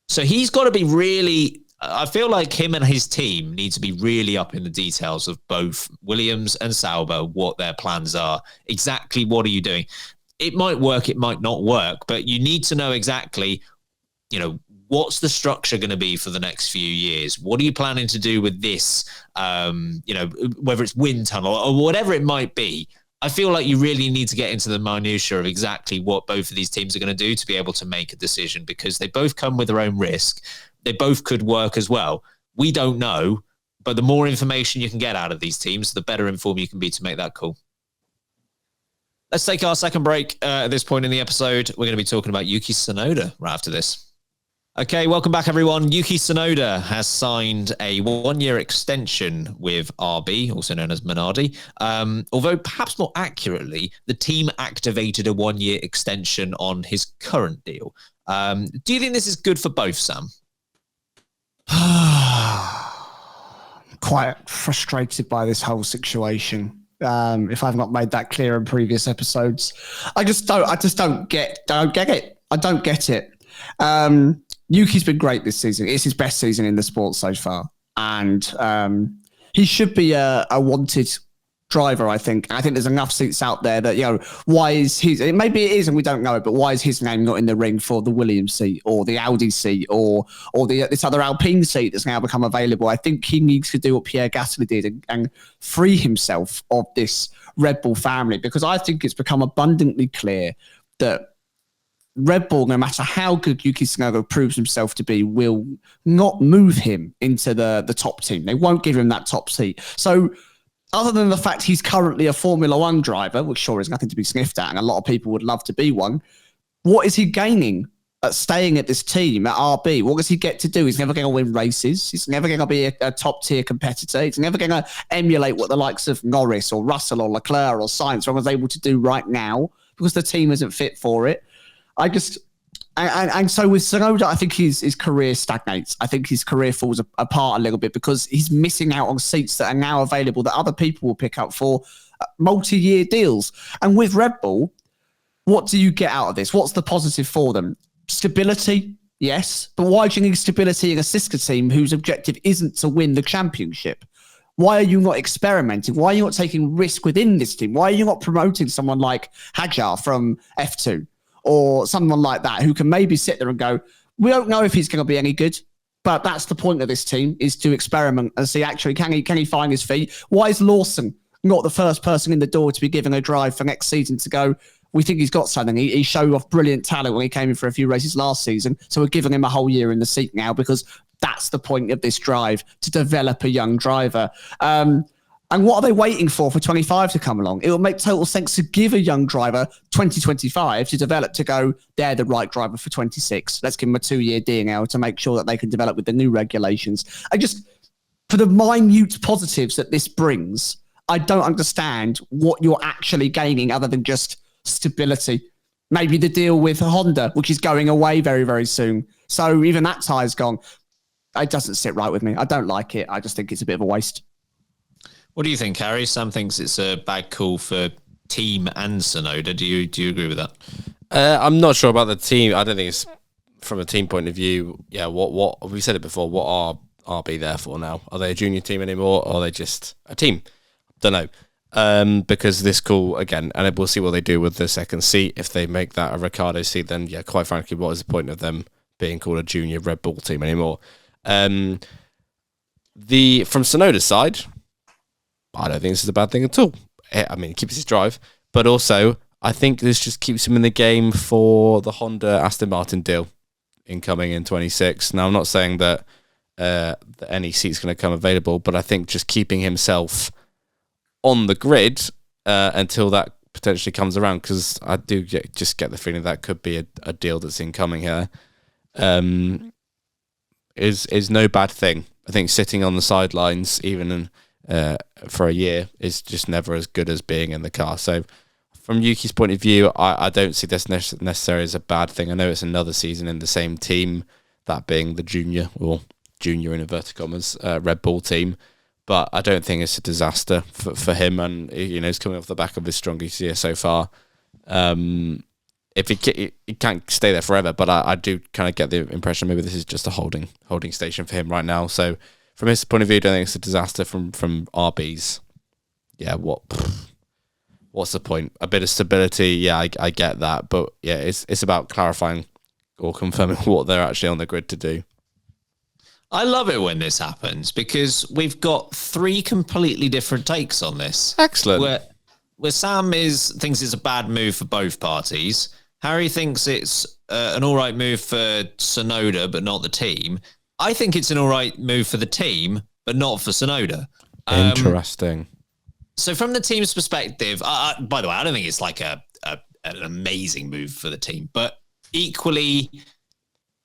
So he's got to be really, I feel like him and his team need to be really up in the details of both Williams and Sauber, what their plans are. Exactly what are you doing? It might work, it might not work, but you need to know exactly, what's the structure going to be for the next few years? What are you planning to do with this? Whether it's wind tunnel or whatever it might be. I feel like you really need to get into the minutiae of exactly what both of these teams are going to do to be able to make a decision, because they both come with their own risk. They both could work as well. We don't know, but the more information you can get out of these teams, the better informed you can be to make that call. Let's take our second break at this point in the episode. We're going to be talking about Yuki Tsunoda right after this. Okay, welcome back, everyone. Yuki Tsunoda has signed a 1-year extension with RB, also known as Minardi. Although perhaps more accurately, the team activated a 1-year extension on his current deal. Do you think this is good for both, Sam? Quite frustrated by this whole situation. If I've not made that clear in previous episodes, I just don't get it. I don't get it. Yuki's been great this season. It's his best season in the sport so far. And he should be a wanted driver, I think. I think there's enough seats out there that, why is maybe it is and we don't know it, but why is his name not in the ring for the Williams seat or the Audi seat or this other Alpine seat that's now become available? I think he needs to do what Pierre Gasly did and free himself of this Red Bull family, because I think it's become abundantly clear that Red Bull, no matter how good Yuki Tsunoda proves himself to be, will not move him into the top team. They won't give him that top seat. So other than the fact he's currently a Formula One driver, which sure is nothing to be sniffed at, and a lot of people would love to be one, what is he gaining at staying at this team, at RB? What does he get to do? He's never going to win races. He's never going to be a top-tier competitor. He's never going to emulate what the likes of Norris or Russell or Leclerc or Sainz was able to do right now, because the team isn't fit for it. And so with Tsunoda, I think his career stagnates. I think his career falls apart a little bit because he's missing out on seats that are now available that other people will pick up for multi-year deals. And with Red Bull, what do you get out of this? What's the positive for them? Stability, yes. But why do you need stability in a sister team whose objective isn't to win the championship? Why are you not experimenting? Why are you not taking risk within this team? Why are you not promoting someone like Hajar from F2? Or someone like that who can maybe sit there and go, we don't know if he's going to be any good, but that's the point of this team, is to experiment and see actually can he find his feet. Why is Lawson not the first person in the door to be given a drive for next season to go, we think he's got something. He showed off brilliant talent when he came in for a few races last season. So we're giving him a whole year in the seat now because that's the point of this drive, to develop a young driver. And what are they waiting for 25 to come along? It will make total sense to give a young driver 2025 to develop, to go, they're the right driver for 26. Let's give them a 2-year DNL to make sure that they can develop with the new regulations. I just, for the minute positives that this brings, I don't understand what you're actually gaining other than just stability. Maybe the deal with Honda, which is going away very, very soon. So even that tie's gone. It doesn't sit right with me. I don't like it. I just think it's a bit of a waste. What do you think, Harry? Sam thinks it's a bad call for team and Tsunoda. Do you agree with that? I'm not sure about the team. I don't think it's from a team point of view. Yeah, what we said it before. What are RB there for now? Are they a junior team anymore, or are they just a team? Don't know. Because this call again, and we'll see what they do with the second seat. If they make that a Ricciardo seat, then yeah, quite frankly, what is the point of them being called a junior Red Bull team anymore? From Tsunoda's side, I don't think this is a bad thing at all. I mean, it keeps his drive, but also I think this just keeps him in the game for the Honda Aston Martin deal incoming in 26. Now, I'm not saying that any seat's going to come available, but I think just keeping himself on the grid until that potentially comes around, because I do just get the feeling that could be a deal that's incoming here, is no bad thing. I think sitting on the sidelines, even for a year, is just never as good as being in the car. So from Yuki's point of view, I don't see this necessarily as a bad thing. I know it's another season in the same team, that being the junior in inverted commas Red Bull team, but I don't think it's a disaster for him. And he's coming off the back of his strongest year so far. If he can't stay there forever, but I do kind of get the impression maybe this is just a holding station for him right now. So from his point of view, I don't think it's a disaster. From RB's, yeah, what's the point? A bit of stability, yeah, I get that, but yeah, it's about clarifying or confirming what they're actually on the grid to do. I love it when this happens because we've got 3 completely different takes on this. Excellent. Where Sam thinks it's a bad move for both parties. Harry thinks it's an all right move for Tsunoda, but not the team. I think it's an all right move for the team, but not for Tsunoda. Interesting. So from the team's perspective, by the way, I don't think it's like an amazing move for the team, but equally,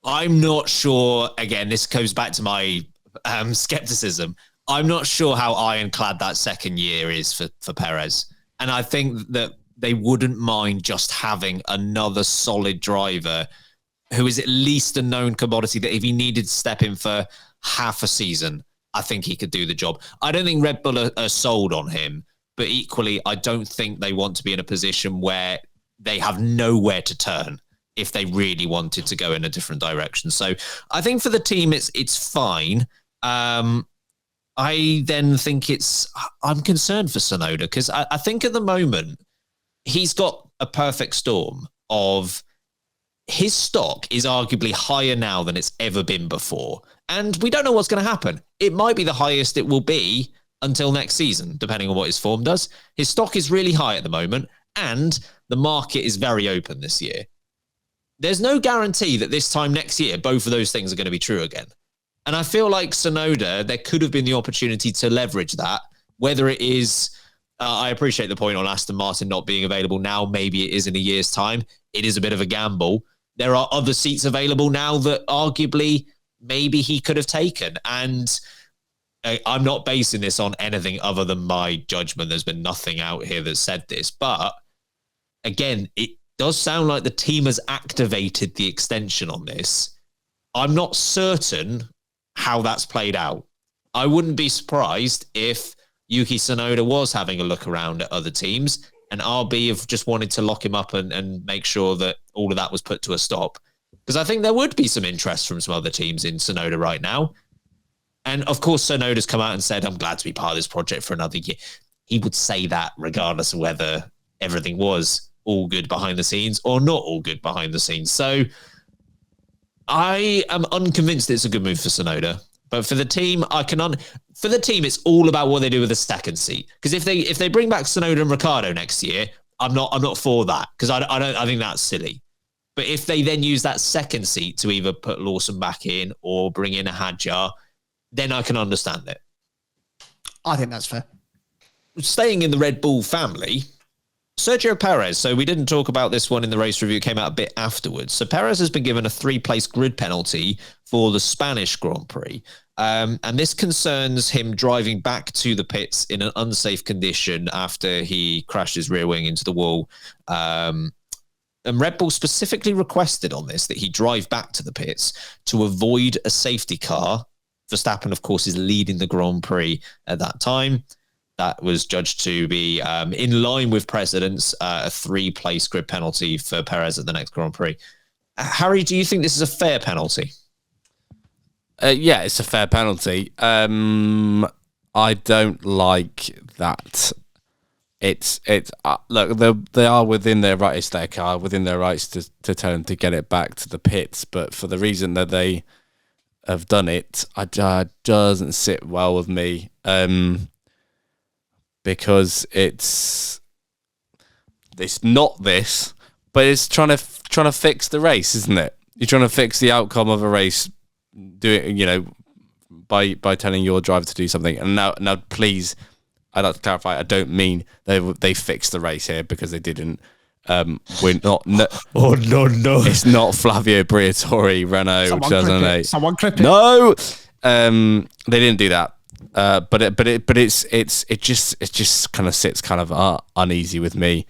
I'm not sure. Again, this goes back to my skepticism. I'm not sure how ironclad that second year is for Perez. And I think that they wouldn't mind just having another solid driver who is at least a known commodity, that if he needed to step in for half a season, I think he could do the job. I don't think Red Bull are sold on him, but equally, I don't think they want to be in a position where they have nowhere to turn if they really wanted to go in a different direction. So I think for the team, it's fine. I then think I'm concerned for Tsunoda because I think at the moment he's got a perfect storm of his stock is arguably higher now than it's ever been before. And we don't know what's going to happen. It might be the highest it will be until next season, depending on what his form does. His stock is really high at the moment, and the market is very open this year. There's no guarantee that this time next year, both of those things are going to be true again. And I feel like Tsunoda, there could have been the opportunity to leverage that, whether it is, I appreciate the point on Aston Martin not being available now. Maybe it is in a year's time. It is a bit of a gamble. There are other seats available now that arguably maybe he could have taken. And I'm not basing this on anything other than my judgment. There's been nothing out here that said this. But again, it does sound like the team has activated the extension on this. I'm not certain how that's played out. I wouldn't be surprised if Yuki Tsunoda was having a look around at other teams and RB have just wanted to lock him up and make sure that all of that was put to a stop. Because I think there would be some interest from some other teams in Tsunoda right now. And of course, Tsunoda's come out and said, I'm glad to be part of this project for another year. He would say that regardless of whether everything was all good behind the scenes or not all good behind the scenes. So I am unconvinced it's a good move for Tsunoda. But for the team, for the team, it's all about what they do with the second seat. Because if they bring back Tsunoda and Ricciardo next year, I'm not for that, because I think that's silly. But if they then use that second seat to either put Lawson back in or bring in a Hadjar, then I can understand it. I think that's fair. Staying in the Red Bull family, Sergio Perez. So we didn't talk about this one in the race review. It came out a bit afterwards. So Perez has been given a 3-place grid penalty for the Spanish Grand Prix. And this concerns him driving back to the pits in an unsafe condition after he crashed his rear wing into the wall. And Red Bull specifically requested on this that he drive back to the pits to avoid a safety car. Verstappen, of course, is leading the Grand Prix at that time. That was judged to be in line with precedents, a 3-place grid penalty for Perez at the next Grand Prix. Harry, do you think this is a fair penalty? Yeah, it's a fair penalty. I don't like that. Look, they are within their rights. It's their car, within their rights to tell them to get it back to the pits. But for the reason that they have done it, doesn't sit well with me. Because it's not this, but it's trying to fix the race, isn't it? You're trying to fix the outcome of a race, by telling your driver to do something. And now, please, I'd like to clarify. I don't mean they fixed the race here, because they didn't. We're not. No, oh no! It's not Flavio Briatore Renault 2008. Someone clip it. No, they didn't do that. But it just kind of sits kind of uneasy with me.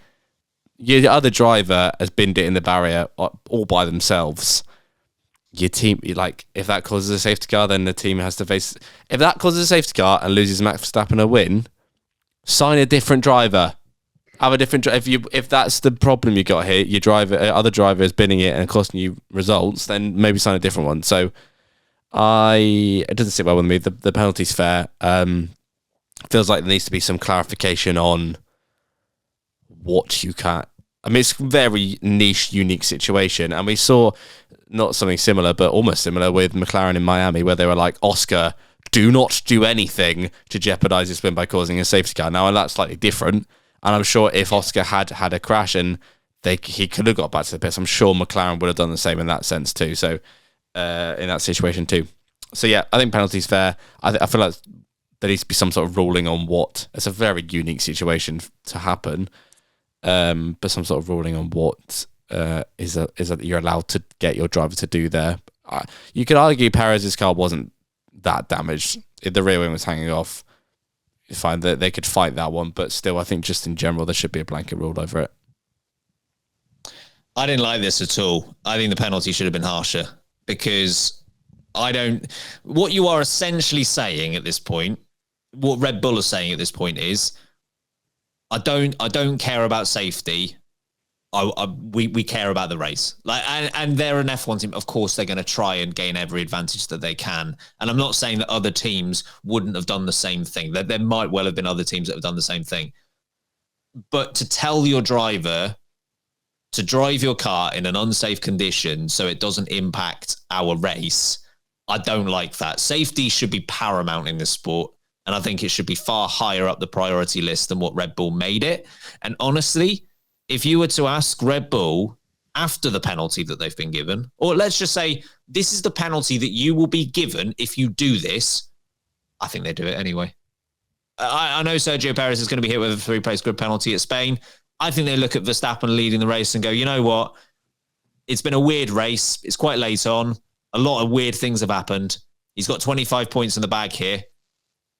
Your other driver has binned it in the barrier all by themselves. Your team, if that causes a safety car, then the team has to face. If that causes a safety car and loses Max Verstappen a win, sign a different driver. Have a different. If that's the problem you got here, your other driver is binning it and costing you results, then maybe sign a different one. So. It doesn't sit well with me. The penalty's fair. Feels like there needs to be some clarification on what you can. I mean, it's a very niche, unique situation, and we saw not something similar, but almost similar with McLaren in Miami, where they were like, Oscar, do not do anything to jeopardize this win by causing a safety car. Now, that's slightly different, and I'm sure if Oscar had a crash and he could have got back to the pits, I'm sure McLaren would have done the same in that sense too. So. In that situation too. So yeah, I think penalty's fair. I feel like there needs to be some sort of ruling on what. It's a very unique situation to happen, but some sort of ruling on what is that you're allowed to get your driver to do there. You could argue Perez's car wasn't that damaged. The rear wing was hanging off. Fine, they could fight that one, but still, I think just in general there should be a blanket rule over it. I didn't like this at all. I think the penalty should have been harsher. Because what you are essentially saying at this point, what Red Bull is saying at this point is, I don't care about safety. We care about the race. And they're an F1 team. Of course, they're going to try and gain every advantage that they can. And I'm not saying that other teams wouldn't have done the same thing. There might well have been other teams that have done the same thing. But to tell your driver to drive your car in an unsafe condition so it doesn't impact our race, I don't like that. Safety should be paramount in this sport, and I think it should be far higher up the priority list than what Red Bull made it. And honestly, if you were to ask Red Bull after the penalty that they've been given, or let's just say this is the penalty that you will be given if you do this, I think they do it anyway. I know Sergio Perez is going to be hit with a 3-place grid penalty at Spain. I think they look at Verstappen leading the race and go, you know what? It's been a weird race. It's quite late on. A lot of weird things have happened. He's got 25 points in the bag here.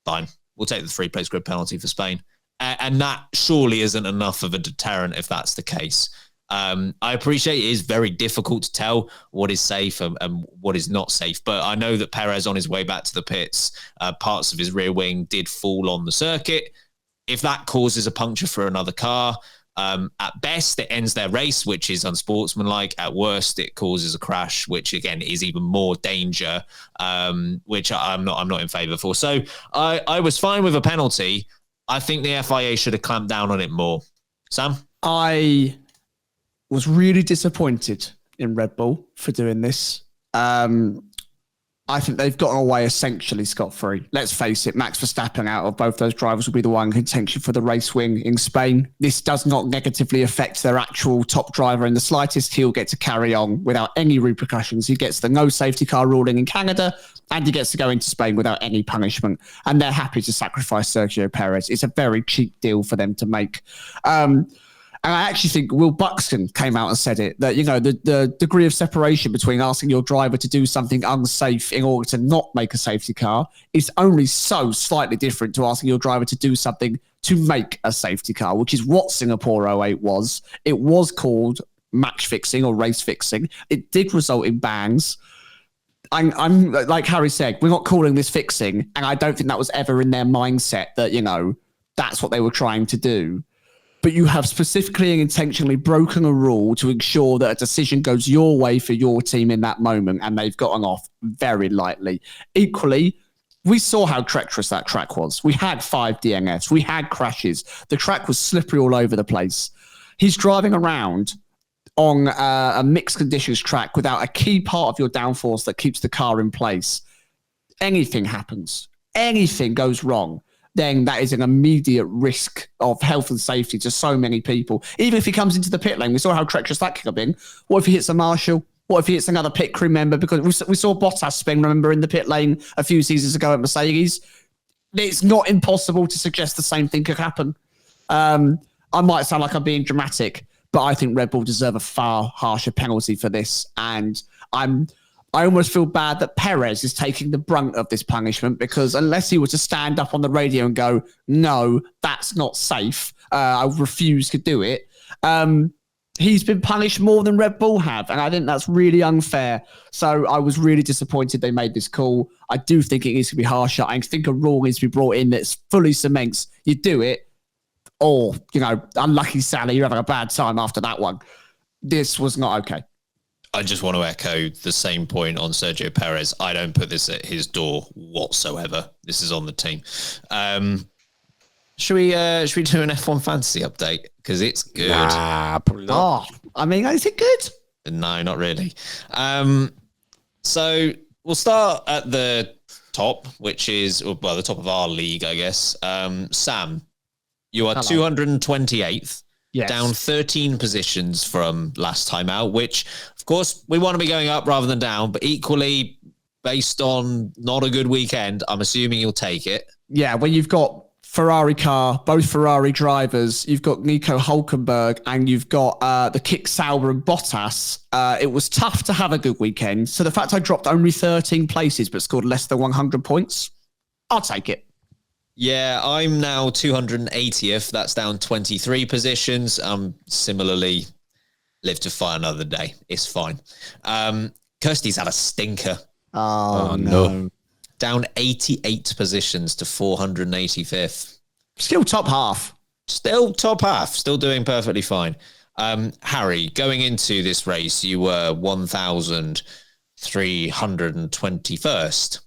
Fine. We'll take the 3-place grid penalty for Spain. And that surely isn't enough of a deterrent if that's the case. I appreciate it is very difficult to tell what is safe and what is not safe. But I know that Perez on his way back to the pits, parts of his rear wing did fall on the circuit. If that causes a puncture for another car, at best, it ends their race, which is unsportsmanlike. At worst, it causes a crash, which again is even more danger, which I'm not in favour for. So I was fine with a penalty. I think the FIA should have clamped down on it more. Sam? I was really disappointed in Red Bull for doing this. I I think they've gotten away essentially scot-free. Let's face it, Max Verstappen out of both those drivers will be the one in contention for the race win in Spain. This does not negatively affect their actual top driver in the slightest. He'll get to carry on without any repercussions. He gets the no safety car ruling in Canada, and he gets to go into Spain without any punishment. And they're happy to sacrifice Sergio Perez. It's a very cheap deal for them to make. And I actually think Will Buxton came out and said it, that, the degree of separation between asking your driver to do something unsafe in order to not make a safety car is only so slightly different to asking your driver to do something to make a safety car, which is what Singapore '08 was. It was called match fixing or race fixing. It did result in bans. I'm like Harry said, we're not calling this fixing. And I don't think that was ever in their mindset that, that's what they were trying to do. But you have specifically and intentionally broken a rule to ensure that a decision goes your way for your team in that moment, and they've gotten off very lightly. Equally, we saw how treacherous that track was. We had 5 DNFs. We had crashes. The track was slippery all over the place. He's driving around on a mixed conditions track without a key part of your downforce that keeps the car in place. Anything happens. Anything goes wrong, then that is an immediate risk of health and safety to so many people. Even if he comes into the pit lane, we saw how treacherous that could have been. What if he hits a marshal? What if he hits another pit crew member? Because we saw Bottas spin, remember, in the pit lane a few seasons ago at Mercedes. It's not impossible to suggest the same thing could happen. I might sound like I'm being dramatic, but I think Red Bull deserve a far harsher penalty for this. And I almost feel bad that Perez is taking the brunt of this punishment, because unless he were to stand up on the radio and go, no, that's not safe, I refuse to do it, he's been punished more than Red Bull have. And I think that's really unfair. So I was really disappointed they made this call. I do think it needs to be harsher. I think a rule needs to be brought in that fully cements you do it, or, unlucky Sally, you're having a bad time after that one. This was not okay. I just want to echo the same point on Sergio Perez. I don't put this at his door whatsoever. This is on the team. Should we do an F1 fantasy update? Because it's good. Nah, probably not. Is it good? No, not really. So we'll start at the top, which is, the top of our league, I guess. Sam, you are 228th. Yes. Down 13 positions from last time out, which, of course, we want to be going up rather than down, but equally, based on not a good weekend, I'm assuming you'll take it. Yeah, when you've got Ferrari car, both Ferrari drivers, you've got Nico Hulkenberg, and you've got the Kick Sauber and Bottas, it was tough to have a good weekend. So the fact I dropped only 13 places but scored less than 100 points, I'll take it. Yeah, I'm now 280th. That's down 23 positions. Similarly, live to fight another day. It's fine. Kirsty's had a stinker. Oh no. Down 88 positions to 485th. Still top half. Still top half. Still doing perfectly fine. Harry, going into this race, you were 1,321st.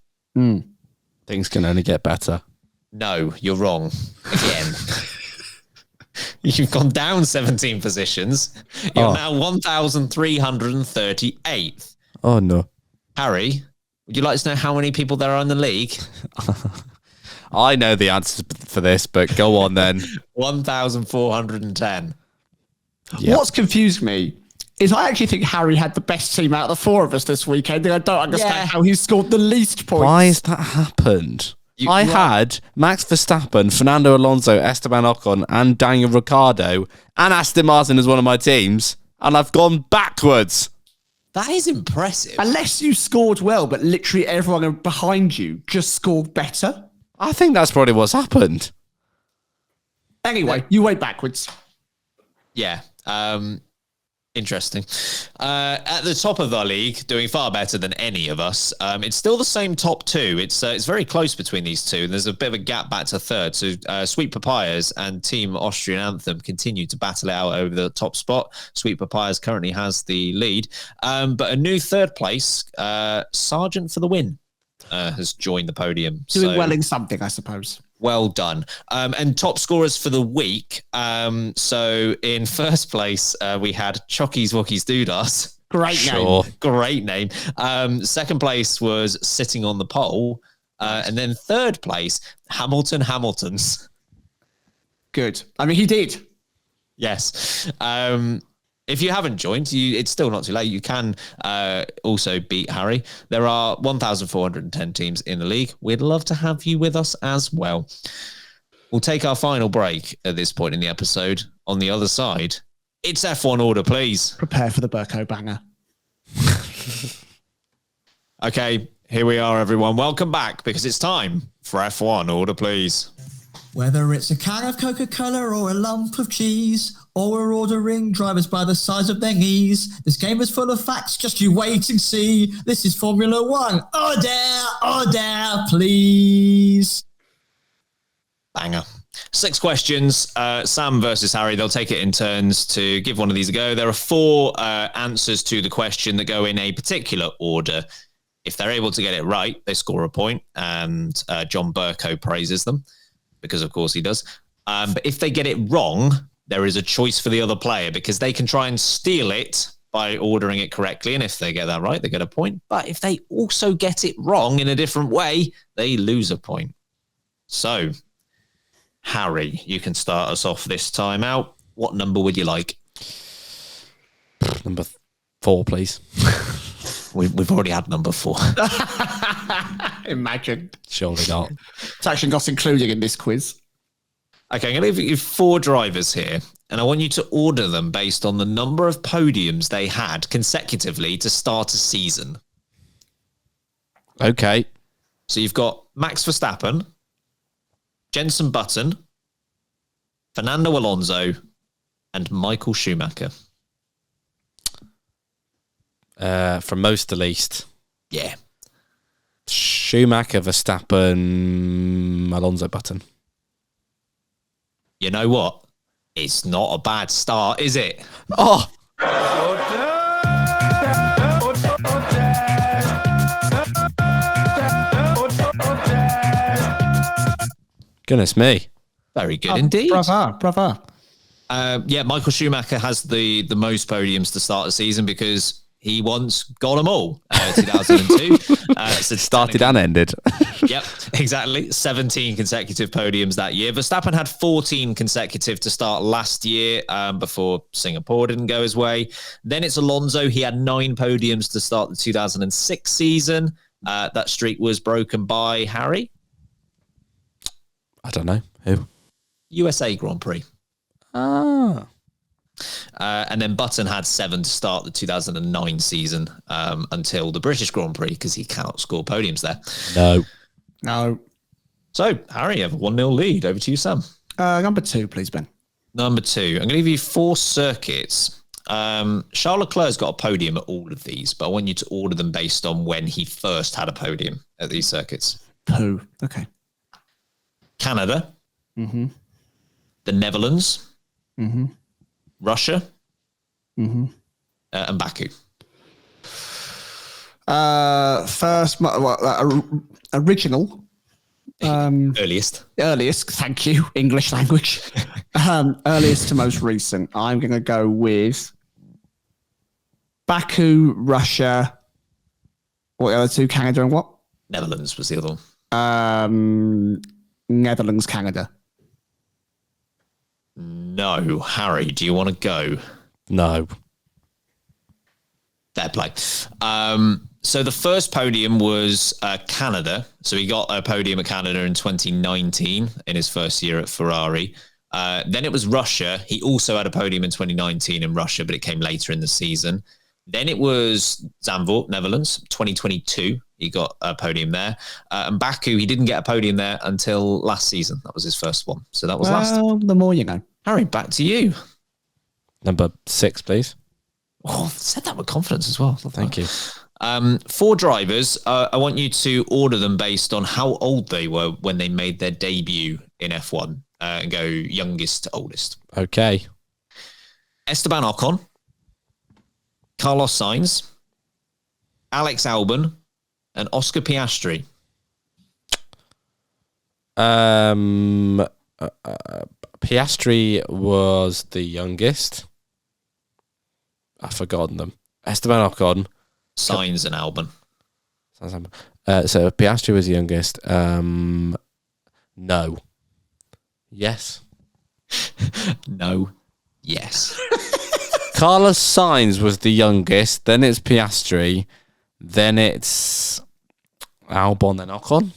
Things can only get better. No, you're wrong. Again. You've gone down 17 positions. You're now 1,338th. Oh, no. Harry, would you like to know how many people there are in the league? I know the answers for this, but go on then. 1,410. Yep. What's confused me is I actually think Harry had the best team out of the four of us this weekend, and I don't understand how he scored the least points. Why has that happened? I had Max Verstappen, Fernando Alonso, Esteban Ocon, and Daniel Ricciardo, and Aston Martin as one of my teams, and I've gone backwards. That is impressive. Unless you scored well, but literally everyone behind you just scored better. I think that's probably what's happened. Anyway, you went backwards. Yeah. Interesting. At the top of our league, doing far better than any of us. It's still the same top two. It's very close between these two. And there's a bit of a gap back to third. So Sweet Papayas and Team Austrian Anthem continue to battle it out over the top spot. Sweet Papayas currently has the lead. But a new third place, Sergeant for the win, has joined the podium. Doing well in something, I suppose. Well done. And top scorers for the week. So in first place, we had Chockies, Wockies, Doodas. Great name. Great name. Second place was Sitting on the Pole. And then third place, Hamilton's. Good. I mean, he did. Yes. If you haven't joined, it's still not too late. You can also beat Harry. There are 1,410 teams in the league. We'd love to have you with us as well. We'll take our final break at this point in the episode. On the other side, it's F1 order, please. Prepare for the Burko banger. Okay, here we are, everyone. Welcome back, because it's time for F1 order, please. Whether it's a can of Coca-Cola or a lump of cheese, or we're ordering drivers by the size of their knees, this game is full of facts, just you wait and see. This is Formula One. Order, please. Banger. 6 questions. Sam versus Harry. They'll take it in turns to give one of these a go. There are 4 answers to the question that go in a particular order. If they're able to get it right, they score a point, and John Burko praises them, because of course he does. But if they get it wrong, there is a choice for the other player, because they can try and steal it by ordering it correctly. And if they get that right, they get a point. But if they also get it wrong in a different way, they lose a point. So, Harry, you can start us off this time out. What number would you like? Number 4, please. We've already had number 4. Imagine. Surely not. It's actually not included in this quiz. Okay, I'm going to give you 4 drivers here, and I want you to order them based on the number of podiums they had consecutively to start a season. Okay. So you've got Max Verstappen, Jenson Button, Fernando Alonso, and Michael Schumacher. From most to least. Yeah. Schumacher, Verstappen, Alonso, Button. You know what? It's not a bad start, is it? Oh! Goodness me. Very good indeed. Bravo. Yeah, Michael Schumacher has the most podiums to start a season, because he once got them all. 2002. So Started and ended. Yep, exactly. 17 consecutive podiums that year. Verstappen had 14 consecutive to start last year, before Singapore didn't go his way. Then it's Alonso. He had 9 podiums to start the 2006 season. That streak was broken by Harry. I don't know. Who? USA Grand Prix. Ah. And then Button had 7 to start the 2009 season, until the British Grand Prix, because he cannot score podiums there. No. So, Harry, you have a 1-0 lead. Over to you, Sam. Number 2, please, Ben. Number 2. I'm going to give you 4 circuits. Charles Leclerc's got a podium at all of these, but I want you to order them based on when he first had a podium at these circuits. Pooh. Okay. Canada. Mm-hmm. The Netherlands. Mm-hmm. Russia. Mm-hmm. And Baku. First, original. Earliest. Thank you. English language. Earliest to most recent. I'm going to go with Baku, Russia. What are the other 2? Canada and what? Netherlands was the other one. Netherlands, Canada. No. Harry, do you want to go? No. Fair play. So the first podium was Canada. So he got a podium at Canada in 2019 in his first year at Ferrari. Then it was Russia. He also had a podium in 2019 in Russia, but it came later in the season. Then it was Zandvoort, Netherlands, 2022. He got a podium there. And Baku, he didn't get a podium there until last season. That was his first one. So that was last. The more you know. Harry, back to you. Number 6, please. Oh, said that with confidence as well. Thank you. 4 drivers. I want you to order them based on how old they were when they made their debut in F1, and go youngest to oldest. Okay. Esteban Ocon, Carlos Sainz, Alex Albon, and Oscar Piastri. Piastri was the youngest. I've forgotten them. Esteban Ocon. Sainz and Albon. So Piastri was the youngest. No. Yes. No. Yes. Carlos Sainz was the youngest. Then it's Piastri. Then it's Albon. Then Ocon.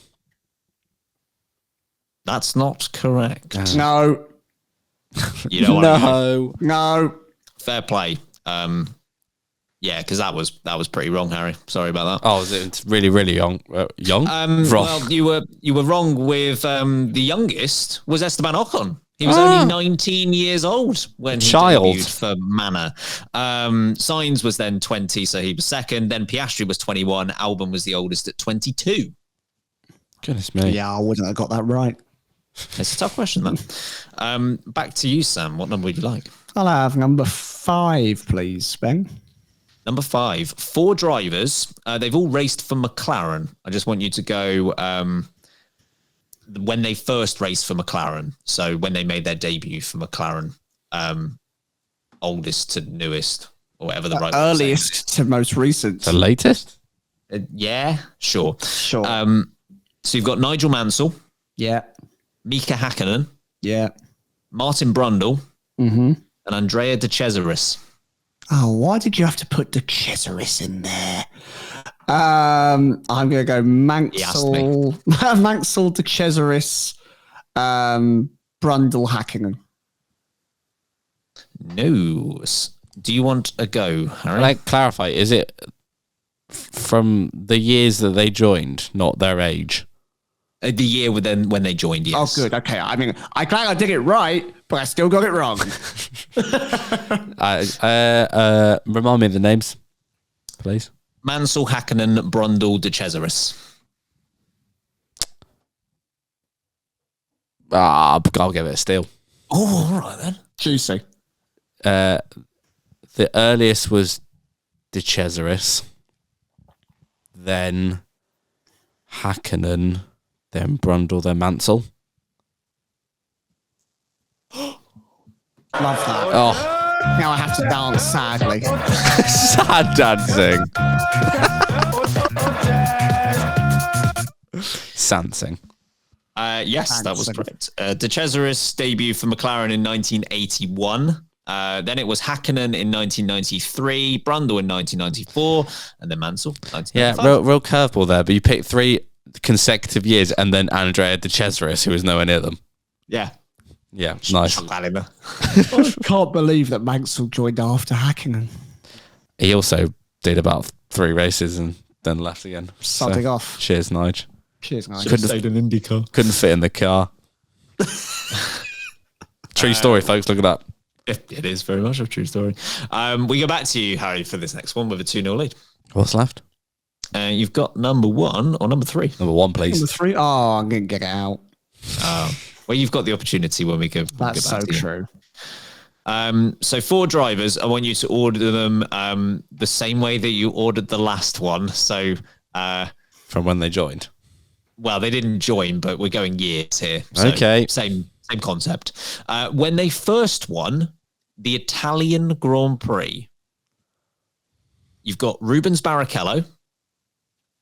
That's not correct. No. You don't want to know. No. Fair play. Yeah, because that was pretty wrong, Harry. Sorry about that. Oh, is it really, really young? Young? Wrong. Well, you were wrong with the youngest was Esteban Ocon. He was only 19 years old when he debuted for Manor. Sainz was then 20, so he was second. Then Piastri was 21. Albon was the oldest at 22. Goodness me. Yeah, I wouldn't have got that right. It's a tough question, then. Back to you, Sam. What number would you like? I'll have number 5, please, Ben. Number 5, 4 drivers. They've all raced for McLaren. I just want you to go when they first raced for McLaren. So when they made their debut for McLaren, oldest to newest, or whatever the right earliest to most recent. The latest? Yeah, sure. Sure. So you've got Nigel Mansell, Yeah. Mika Hakkinen, Yeah. Martin Brundle, Mm-hmm. and Andrea De Cesaris. Oh, why did you have to put De Cesaris in there? I'm going to go Mansell, Mansell, De Cesaris, Brundle, Hakkinen. No. Do you want a go, Harry? Like, clarify, is it from the years that they joined, not their age? The year when they joined, yes. Oh, good. Okay. I mean, I glad I did it right, but I still got it wrong. Remind me of the names, please. Mansell, Hakkinen, Brundle, De Cesaris. I'll give it a steal. Oh, all right then. Juicy. The earliest was De Cesaris, then Hakkinen, then Brundle, then Mansell. Love that. Oh, Now I have to dance sadly. sad dancing. Sansing. Yes, that was correct. De Cesaris debut for McLaren in 1981. Then it was Hakkinen in 1993, Brundle in 1994, and then Mansell 1995. Yeah, real curveball there, but you picked 3 consecutive years and then Andrea De Cesaris, who was nowhere near them. Yeah. Yeah, nice. I can't believe that Mansell joined after Hakkinen. He also did about 3 races and then left again. Sodding off. Cheers, Nige. Cheers, guys. Couldn't Couldn't fit in the car. True story, folks. Look at that. It is very much a true story. We go back to you, Harry, for this next one with a 2-0 lead. What's left? You've got number 1 or number 3? Number 1, please. Number 3. Oh, I'm going to get it out. Well, you've got the opportunity when we go. That's so true. So 4 drivers, I want you to order them the same way that you ordered the last one. So From when they joined. Well, they didn't join, but we're going years here. So Okay. Same concept. When they first won the Italian Grand Prix, you've got Rubens Barrichello,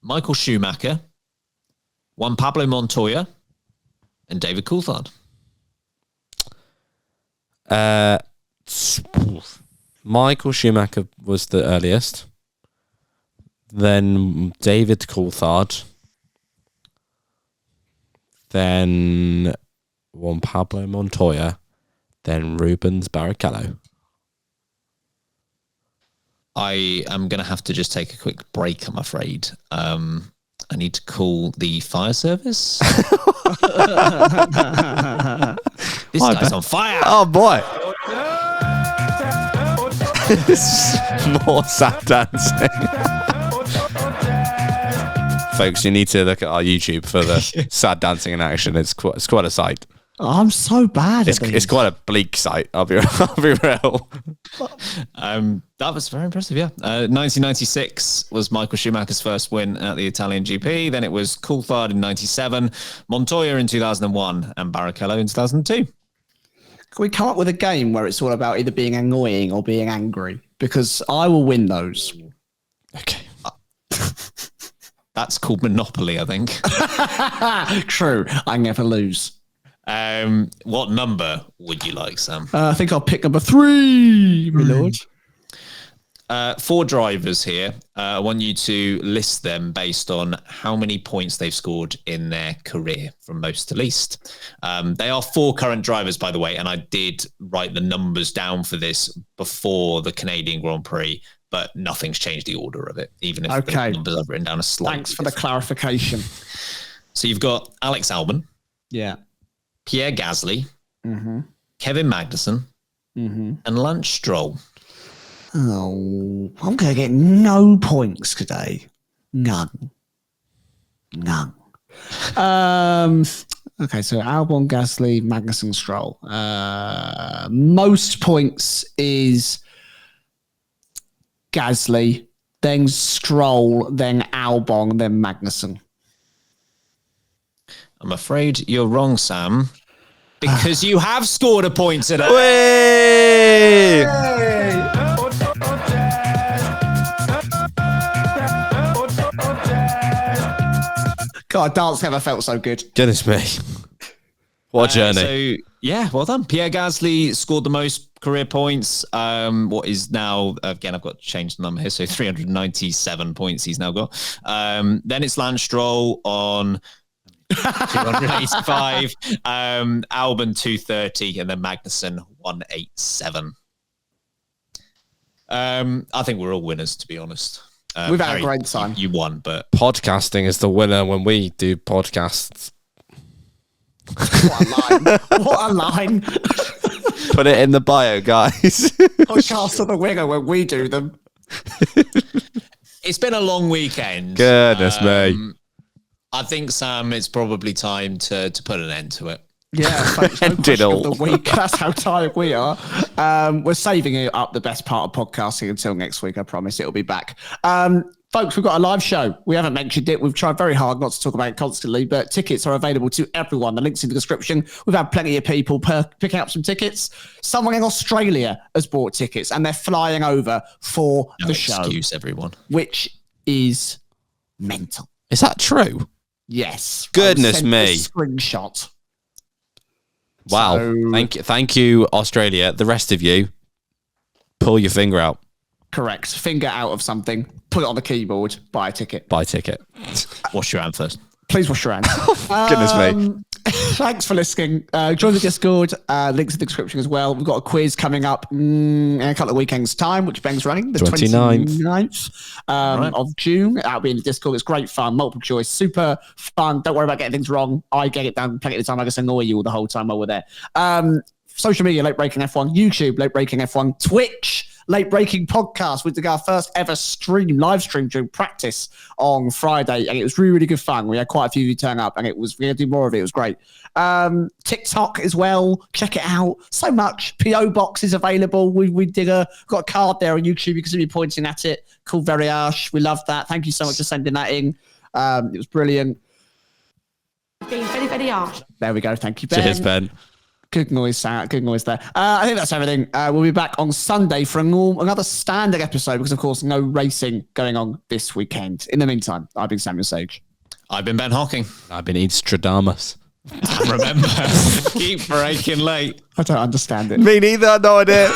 Michael Schumacher, Juan Pablo Montoya, and David Coulthard. Michael Schumacher was the earliest. Then David Coulthard. Then Juan Pablo Montoya. Then Rubens Barrichello. I am going to have to just take a quick break, I'm afraid. I need to call the fire service. This guy's on fire. Oh boy. More sad dancing. Folks, you need to look at our YouTube for the sad dancing in action. It's quite a sight. I'm so bad at It's quite a bleak sight. I'll be real. That was very impressive, yeah. 1996 was Michael Schumacher's first win at the Italian GP. Then it was Coulthard in 97, Montoya in 2001, and Barrichello in 2002. Can we come up with a game where it's all about either being annoying or being angry? because I will win those. Okay. That's called Monopoly, I think. True. I never lose. What number would you like, Sam? I think I'll pick number 3, my lord. 4 drivers here. I want you to list them based on how many points they've scored in their career from most to least. They are 4 current drivers, by the way, and I did write the numbers down for this before the Canadian Grand Prix, but nothing's changed the order of it, even if the numbers I've written down are slightly Thanks for the clarification. So you've got Alex Albon, Pierre Gasly, Kevin Magnussen, and Lance Stroll. Oh, I'm going to get no points today. None. Okay, so Albon, Gasly, Magnussen, Stroll. Most points is Gasly, then Stroll, then Albon, then Magnussen. I'm afraid you're wrong, Sam, because you have scored a point today. God, dance never felt so good. Goodness me. What a journey. So, well done. Pierre Gasly scored the most career points. What is now, again, I've got to change the number here, so 397 points he's now got. Then it's Lance Stroll on 285, Albon 230, and then Magnussen 187. I think we're all winners, to be honest. We've had a great time. You won, but Podcasting is the winner when we do podcasts. What a line. Put it in the bio, guys. Podcasts are the winner when we do them. it's been a long weekend. Goodness me. I think, Sam, it's probably time to put an end to it. Yeah, thanks. No End it question of all. the week. That's how tired we are. We're saving it up, the best part of podcasting, until next week. I promise it'll be back. Folks, we've got a live show. We haven't mentioned it. We've tried very hard not to talk about it constantly, but tickets are available to everyone. The link's in the description. We've had plenty of people picking up some tickets. Someone in Australia has bought tickets, and they're flying over for the show. Excuse everyone. Which is mental. Is that true? Yes. Goodness me. A screenshot. Wow. So- Thank you, Australia. The rest of you, pull your finger out. Correct. Finger out of something, put it on the keyboard, buy a ticket. Buy a ticket. Wash your hand first. Please wash your hands. Goodness me. Thanks for listening. Join the Discord. Links in the description as well. We've got a quiz coming up in a couple of weekends' time, which Ben's running, the 29th of June. That'll be in the Discord. It's great fun, multiple choice, super fun. Don't worry about getting things wrong. I get it done plenty of the time. I just annoy you all the whole time while we're there. Social media, Late Breaking F1, YouTube, Late Breaking F1, Twitch, Late Breaking Podcast. We did our first ever live stream during practice on Friday, and it was really, really good fun. We had quite a few of you turn up, and we're going to do more of it. It was great. TikTok as well. Check it out. So much. PO box is available. We did got a card there on YouTube. You can see me pointing at it. Called Very Harsh. We love that. Thank you so much for sending that in. It was brilliant. Being very, very harsh. There we go. Thank you, Ben. Cheers, Ben. Good noise, Sam. Good noise there. I think that's everything. We'll be back on Sunday for another standard episode because, of course, no racing going on this weekend. In the meantime, I've been Samuel Sage. I've been Ben Hocking. I've been Stradamus. And remember, keep breaking late. I don't understand it. Me neither. No idea.